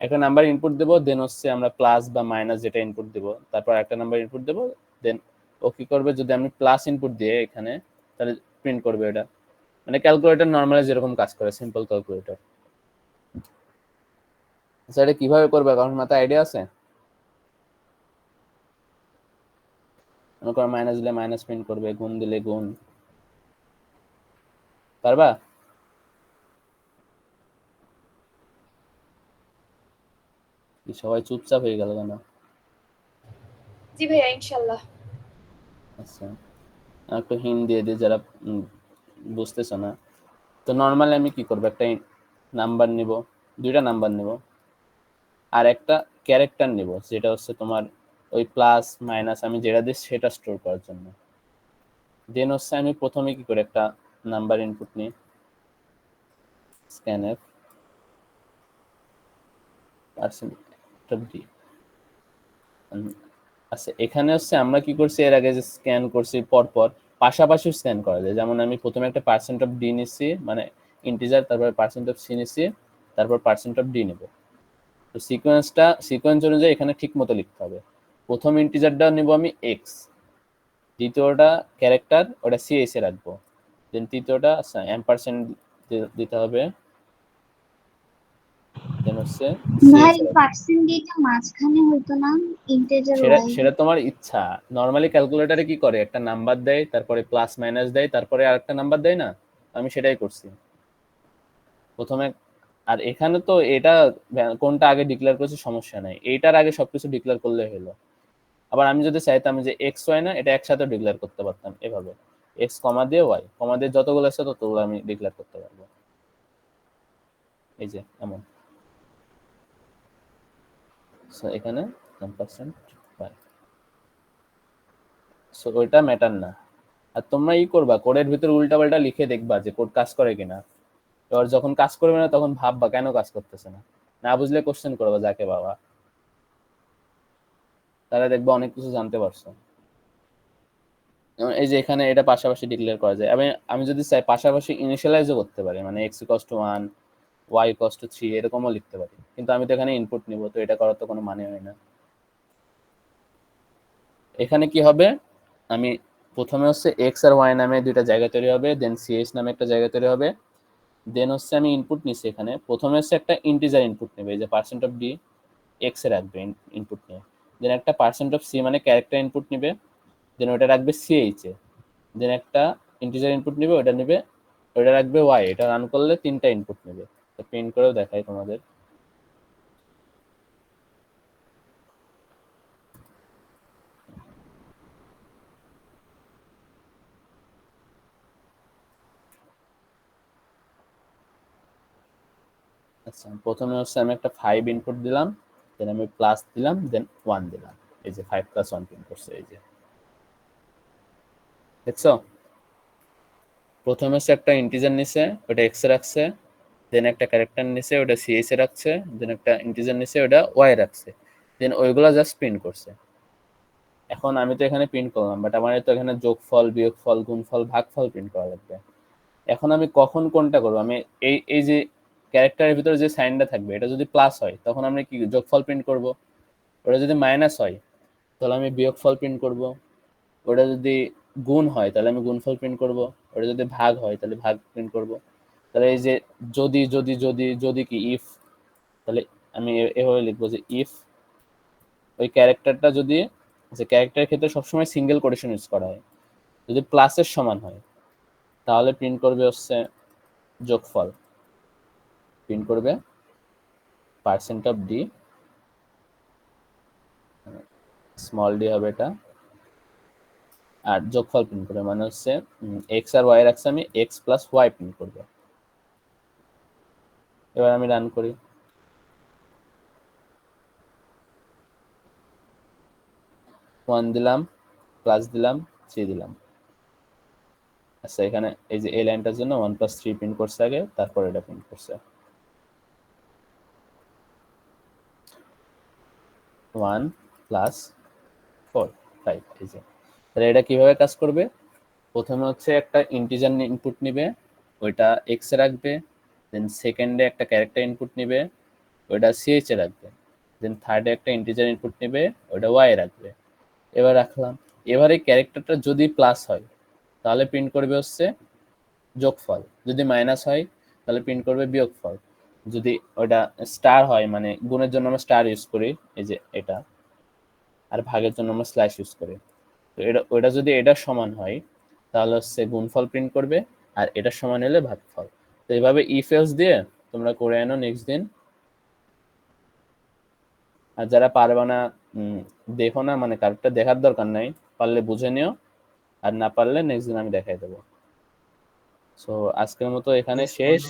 একটা নাম্বার ইনপুট দেবো, দেন হচ্ছে আমরা প্লাস বা মাইনাস যেটা ইনপুট দেবো, তারপর একটা নাম্বার ইনপুট দেবো, দেন ও কি করবে, যদি আমি প্লাস ইনপুট দিয়ে এখানে, তাহলে প্রিন্ট করবে এটা, মানে ক্যালকুলেটর নর্মালি যেরকম কাজ করে, সিম্পল ক্যালকুলেটর। আচ্ছা এটা কিভাবে করবে, কারণ মাথায় আইডিয়া আছে? মনে করো মাইনাস দিলে মাইনাস প্রিন্ট করবে, গুণ দিলে গুণ, পারবা? সবাই চুপচাপ হয়ে গেল কেন? জি ভাইয়া ইনশাল্লাহ। আচ্ছা একটু হিন্ট দিয়ে দিই যারা বুঝতেছো না। তো নর্মালি আমি কি করবো, একটা নাম্বার নিব, দুইটা নাম্বার নিব, আর একটা ক্যারেক্টার নিব, যেটা হচ্ছে তোমার ওই প্লাস মাইনাস আমি যেটা দিই সেটা স্টোর করার জন্য। দেন হচ্ছে আমি প্রথমে কি করে একটা নাম্বার ইনপুট নিই, স্ক্যানএফ আচ্ছা এখানে হচ্ছে আমরা কি করছি, এর আগে যে স্ক্যান করছি পরপর পাশাপাশি স্ক্যান করা যায়, যেমন আমি প্রথমে একটা পার্সেন্ট অফ ডি নিচ্ছি, মানে ইন্টিজার, তারপর পার্সেন্ট অফ সি নিচ্ছি, তারপর পার্সেন্ট অফ ডি নেব। তো সিকোয়েন্স অনুযায়ী এখানে ঠিক মতো লিখতে হবে, প্রথম ইন্টিজারটা নেব আমি এক্স, দ্বিতীয়টা ক্যারেক্টার ওটা সিএস এ রাখবো, দেন তৃতীয়টা এম্পারসেন্ট দিতে হবে, দেন হচ্ছে ভাই সিএস এ রাখবো। পার্সেন্টেজটা মাঝখানে হতো না ইন্টিজার সেটা ওয়াই? সেটা তোমার ইচ্ছা, নর্মালি ক্যালকুলেটরে কি করে একটা নাম্বার দেয়, তারপরে প্লাস মাইনাস দেয়, তারপরে আরেকটা নাম্বার দেয় না, আমি সেটাই করছি। প্রথমে আর এখানে তো এটা কোনটা আগে ডিক্লেয়ার করছি সমস্যা নাই, এইটার আগে সবকিছু ডিক্লেয়ার করলে হলো। আবার আমি যদি চাইতাম যে এক্স ওয়াই না, এটা একসাথে ডিক্লেয়ার করতে পারতাম এভাবে, এক্স কমা দিয়ে ওয়াই, কমা দিয়ে যতগুলো আছে ততগুলো আমি ডিক্লেয়ার করতে পারবো, এই যে এমন। সো এখানে 1% ওয়াই, সো ওইটা ম্যাটার না। আর তোমরা করবা কোডের ভিতরে উল্টাপাল্টা লিখে দেখবা যে কোড কাজ করে কিনা। এবার যখন কাজ করবে না তখন ভাববা কেন কাজ করতেছে না, না বুঝলে কোশ্চেন করবা যাকে বাবা, তারা দেখবা অনেক কিছু জানতে পারছো। এই যে এখানে এটা পাশাপাশি ডিক্লেয়ার করা যায়, আমি যদি চাই পাশাপাশি ইনিশিয়ালাইজও করতে পারি, মানে x = 1 y = 3 এরকমও লিখতে পারি, কিন্তু আমি তো এখানে ইনপুট নিব, তো এটা করার তো কোনো মানে হয় না। এখানে কি হবে, আমি প্রথমে হচ্ছে x আর y নামে দুইটা জায়গা তৈরি হবে, দেন ch নামে একটা জায়গা তৈরি হবে, দেন হচ্ছে আমি ইনপুট নিছি, এখানে প্রথমে হচ্ছে একটা ইন্টিজার ইনপুট নেবে, এই যে %d x এ রাখবে ইনপুট নিয়ে, দেন একটা %c মানে ক্যারেক্টার ইনপুট নিবে, দেন ওটা রাখবে ch এ, দেন একটা ইন্টিজার ইনপুট নিবে, ওটা রাখবে y, এটা রান করলে তিনটা ইনপুট নেবে। তো প্রিন্ট করেও দেখাই তোমাদের। আচ্ছা, প্রথমে হচ্ছে আমি একটা 5 ইনপুট দিলাম, দেন আমি প্লাস দিলাম, দেন 1 দিলাম, এই যে 5 + 1 প্রিন্ট করছে, এই যে দেখছো। প্রথমে হচ্ছে একটা ইন্টিজার নিছে, ওটা x এ রাখছে, দেন একটা ক্যারেক্টার নিছে, ওটা ch এ রাখছে, দেন একটা ইন্টিজার নিছে, ওটা y এ রাখছে, দেন ওইগুলা জাস্ট প্রিন্ট করছে। এখন আমি তো এখানে প্রিন্ট করলাম, বাট আমার তো এখানে যোগফল, বিয়োগফল, গুণফল, ভাগফল প্রিন্ট করা লাগবে। এখন আমি কখন কোনটা করবো, আমি এই যে ক্যারেক্টারের ভিতরে যে সাইনটা থাকবে, এটা যদি প্লাস হয় তখন আমি কি যোগফল প্রিন্ট করব, ওটা যদি মাইনাস হয় তাহলে আমি বিয়োগফল প্রিন্ট করব, ওটা যদি গুণ হয় তাহলে আমি গুণফল প্রিন্ট করব, ওটা যদি ভাগ হয় তাহলে ভাগ প্রিন্ট করব। তাহলে এই যে যদি যদি যদি যদি কি ইফ, তাহলে আমি এভাবে লিখবো যে ইফ ওই ক্যারেক্টারটা যদি, যে ক্যারেক্টারের ক্ষেত্রে সবসময় সিঙ্গেল কোটেশন ইউজ করা হয়, যদি প্লাসের সমান হয় তাহলে প্রিন্ট করবে হচ্ছে যোগফল, প্রিন্ট করবে %d, স্মল ডি হবে এটা, আর যোগফল প্রিন্ট করবে, মানে হচ্ছে x আর y রাখছে, আমি x + y প্রিন্ট করবে। এবার আমি রান করি, ওয়ান দিলাম, প্লাস দিলাম, 3 দিলাম। আচ্ছা, এখানে এই যে এই লাইনটার জন্য 1 + 3 প্রিন্ট করছে আগে, তারপর এটা প্রিন্ট করছে 1 + 4 5। এই যে তাহলে এটা কিভাবে কাজ করবে, প্রথমে হচ্ছে একটা ইন্টিজার ইনপুট নিবে, ওইটা x এ রাখবে, দেন সেকেন্ডে একটা ক্যারেক্টার ইনপুট নিবে, ওইটা ch এ রাখবে, দেন থার্ডে একটা ইন্টিজার ইনপুট নিবে, ওইটা y এ রাখবে। এবার রাখলাম, এবারে ক্যারেক্টারটা যদি প্লাস হয় তাহলে প্রিন্ট করবে হচ্ছে যোগফল, যদি মাইনাস হয় তাহলে প্রিন্ট করবে বিয়োগফল, যদি ওটা স্টার হয়, মানে গুণের জন্য আমরা স্টার ইউজ করি, এই যে এটা, আর ভাগের জন্য আমরা স্ল্যাশ ইউজ করি, তো ওটা যদি এটার সমান হয় তাহলে হচ্ছে গুণফল প্রিন্ট করবে, আর এটার সমান হলে ভাগফল। তো এইভাবে ইফ এলস দিয়ে তোমরা করে আনো নেক্সট দিন। আর যারা পারবে না দেখো না, মানে কারেক্টটা দেখার দরকার নাই, পারলে বুঝে নিও, আর না পারলে নেক্সট দিন আমি দেখাই দেবো। সো আজকের মতো এখানে শেষ।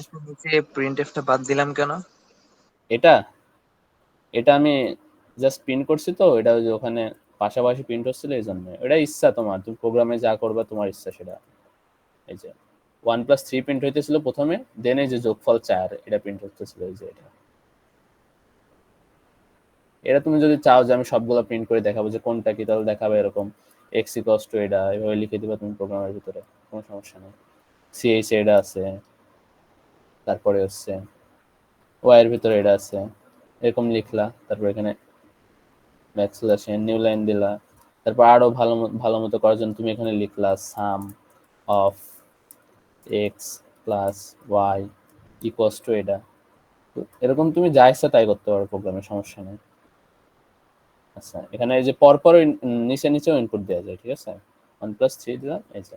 প্রিন্টএফটা বাদ দিলাম কেন? এটা এটা আমি জাস্ট প্রিন্ট করছি, তো এটা ওই যে ওখানে পাশাপাশি প্রিন্ট হচ্ছিল, এই জন্য। এটা ইচ্ছা তোমার, তুমি প্রোগ্রামে যা করবা তোমার ইচ্ছা সেটা। এই যে 1 + 3 প্রিন্ট হইতেছিল প্রথমে, দেন এই যে যোগফল 4 এটা প্রিন্ট হতেছিল, এই যে এটা তুমি যদি চাও যে আমি সবগুলো প্রিন্ট করে দেখাবো যে কোনটা কি, তাহলে দেখাবে এরকম x = এটা, এভাবে লিখে দিবা তুমি প্রোগ্রামের ভিতরে, কোনো সমস্যা নেই। ch এটা আছে, তারপরে হচ্ছে y এর ভিতরে এটা আছে, এরকম লিখলা, তারপর এখানে ব্যাকস্ল্যাশ নিউ লাইন দিলা, তারপর আরো ভালো মতো করার জন্য তুমি এখানে লিখলা সাম অফ x + y = এটা। তো এরকম তুমি যা ইচ্ছা তাই করতে পারো প্রোগ্রামে, সমস্যা নেই। আচ্ছা, এখানে এই যে পরপর নিচেও ইনপুট দেওয়া যায়, ঠিক আছে। 1 + 3 দিলাম, এই যে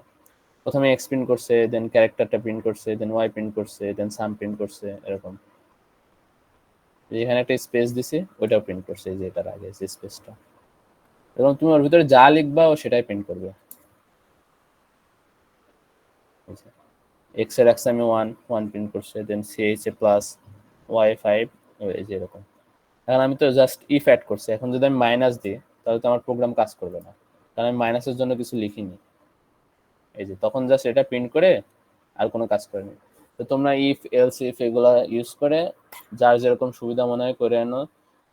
প্রথমে x প্রিন্ট করছে, দেন ক্যারেক্টারটা প্রিন্ট করছে, দেন y প্রিন্ট করছে, দেন সাম প্রিন্ট করছে, এরকম এখানে একটা স্পেস দিছি, ওইটাও প্রিন্ট করছে, এই যে এটার আগে যে স্পেসটা। এবং তুমি ওর ভিতরে যা লিখবা ও সেটাই প্রিন্ট করবে। এক্স এর এক্স আমি 1 প্রিন্ট করছে, দেন সিএইচ এ প্লাস ওয়াই 5, এই যে এরকম। এখন আমি তো জাস্ট ইফ অ্যাড করছি, এখন যদি আমি মাইনাস দিই তাহলে তো আমার প্রোগ্রাম কাজ করবে না, কারণ আমি মাইনাসের জন্য কিছু লিখিনি। এই যে তখন জাস্ট এটা প্রিন্ট করে আর কোনো কাজ করেনি। তো তোমরা ইফ এলস ইফ এগুলা ইউজ করে যার যেরকম সুবিধা মনে হয় করে আনো।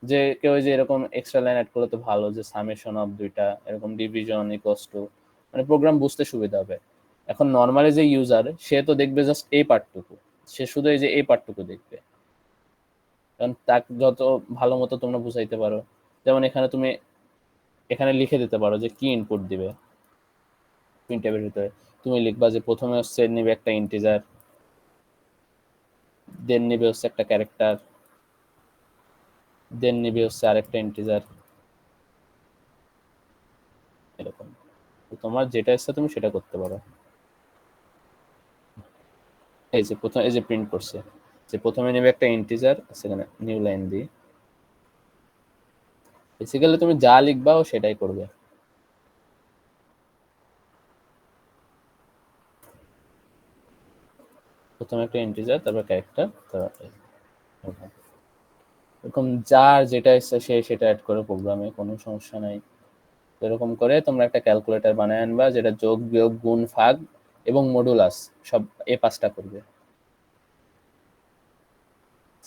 যে কেউ যে এরকম এক্সট্রা লাইন অ্যাড করলে তো ভালো, যে সামেশন অফ দুইটা এরকম ডিভিশন ইকুয়ালস টু, মানে প্রোগ্রাম বুঝতে সুবিধা হবে। এখন নর্মালি যে ইউজার সে তো দেখবে জাস্ট এই পার্টটুকু, সে শুধু এই যে এই পার্টটুকু দেখবে, কারণ তাকে যত ভালো মতো তোমরা বুঝাইতে পারো। যেমন এখানে তুমি এখানে লিখে দিতে পারো যে কি ইনপুট দিবে প্রিন্টএর ভিতরে। তুমি লিখবা যে প্রথমে হচ্ছে নেবে একটা ইন্টিজার, দেন নেবে হচ্ছে একটা ক্যারেক্টার, দেন নেবে হচ্ছে আরেকটা ইন্টিজার, এরকম। তো তোমার যেটা ইচ্ছা তুমি সেটা করতে পারো। এই যে প্রথম এই যে প্রিন্ট করছে যে প্রথমে নেবে একটা ইন্টিজার, সেখানে নিউ লাইন দিই। বেসিক্যালি তুমি যা লিখবা ও সেটাই করবে। প্রথমে একটা ইন্টিজার, তারপর ক্যারেক্টার, এরকম যার যেটা ইচ্ছা সে সেটা অ্যাড করে প্রোগ্রামে, কোনো সমস্যা নাই। এরকম করে তোমরা একটা ক্যালকুলেটর বানায় আনবা যেটা যোগ বিয়োগ গুণ ভাগ এবং মডুলাস সব এই 5টা করবে।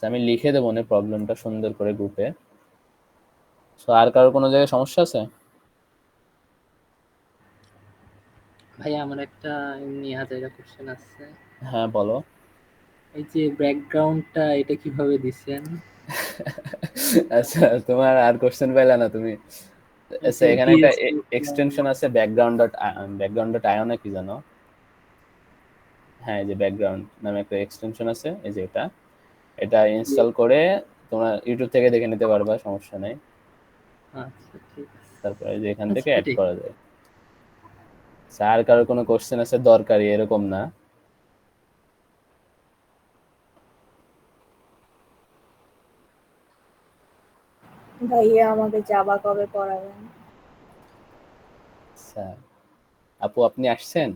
আমি লিখে দেবো না প্রবলেমটা সুন্দর করে গ্রুপে। সো আর কারো কোনো জায়গায় সমস্যা আছে? ভাই আমার একটা এমনি হাজাইরা কোশ্চেন আছে। হ্যাঁ বলো। এই যে ব্যাকগ্রাউন্ডটা এটা কিভাবে দিছেন? আচ্ছা তোমার আর কোশ্চেন পাইলা না তুমি? আচ্ছা এখানে একটা এক্সটেনশন আছে ব্যাকগ্রাউন্ড.আইও না কি জানো? হ্যাঁ এই যে ব্যাকগ্রাউন্ড নামে একটা এক্সটেনশন আছে, এই যে এটা ইনস্টল করে তোমরা ইউটিউব থেকে দেখে নিতে পারবা, সমস্যা নাই। আচ্ছা ঠিক আছে। তারপরে যে এখান থেকে অ্যাড করা যায়। স্যার কারো কোনো কোশ্চেন আছে দরকারি এরকম না। ভাইয়া আমাকে জাভা কবে পড়াবেন? স্যার আপু আপনি আসছেন?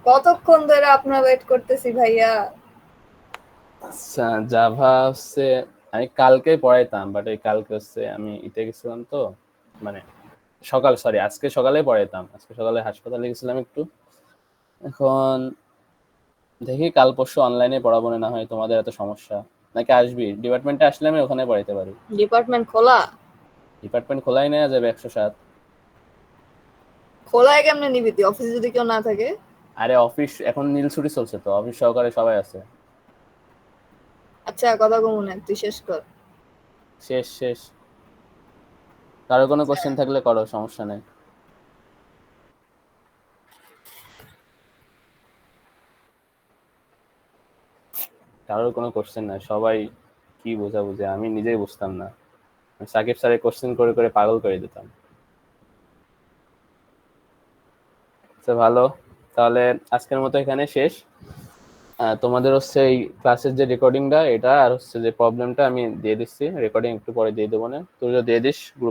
কতক্ষণ ধরে আপনার ওয়েট করতেছি ভাইয়া। আচ্ছা জাভা হচ্ছে আমি কালকে পড়াইতাম, বাট এই কালকে হচ্ছে আমি ইতে গেছিলাম তো, মানে আজকে সকালে পড়াইতাম, আজকে সকালে হাসপাতালে গেছিলাম একটু। এখন দেখি কাল পরশু অনলাইনে পড়াবো, না হয় তোমাদের এত সমস্যা নাকি আসবি ডিপার্টমেন্টে, আসলে আমি ওখানে পড়াইতে পারি। ডিপার্টমেন্ট খোলা? ডিপার্টমেন্ট খোলাই নেওয়া যাবে 107। খোলায় কেমনে নিবি তুই, অফিসে যদি কেউ না থাকে? আরে অফিস এখন নীল ছুটি চলছে তো, অফিস সহকারে সবাই আছে। আচ্ছা কথা কমুনে তুই শেষ কর। শেষ কারো কোনো কোশ্চেন থাকলে করো, সমস্যা নেই। কারোর কোনো কোশ্চেন নাই, সবাই কি বুঝে আমি নিজেই বুঝতাম না, সাকিব স্যারের কোশ্চেন করে করে পাগল করে দিতাম। আচ্ছা ভালো, তাহলে আজকের মতো এখানে শেষ। তোমাদের হচ্ছে এই ক্লাসের যে রেকর্ডিংটা এটা আর হচ্ছে যে প্রবলেমটা আমি দিয়ে দিচ্ছি, রেকর্ডিং একটু পরে দিয়ে দেবো না, তুইও দিয়ে দিস।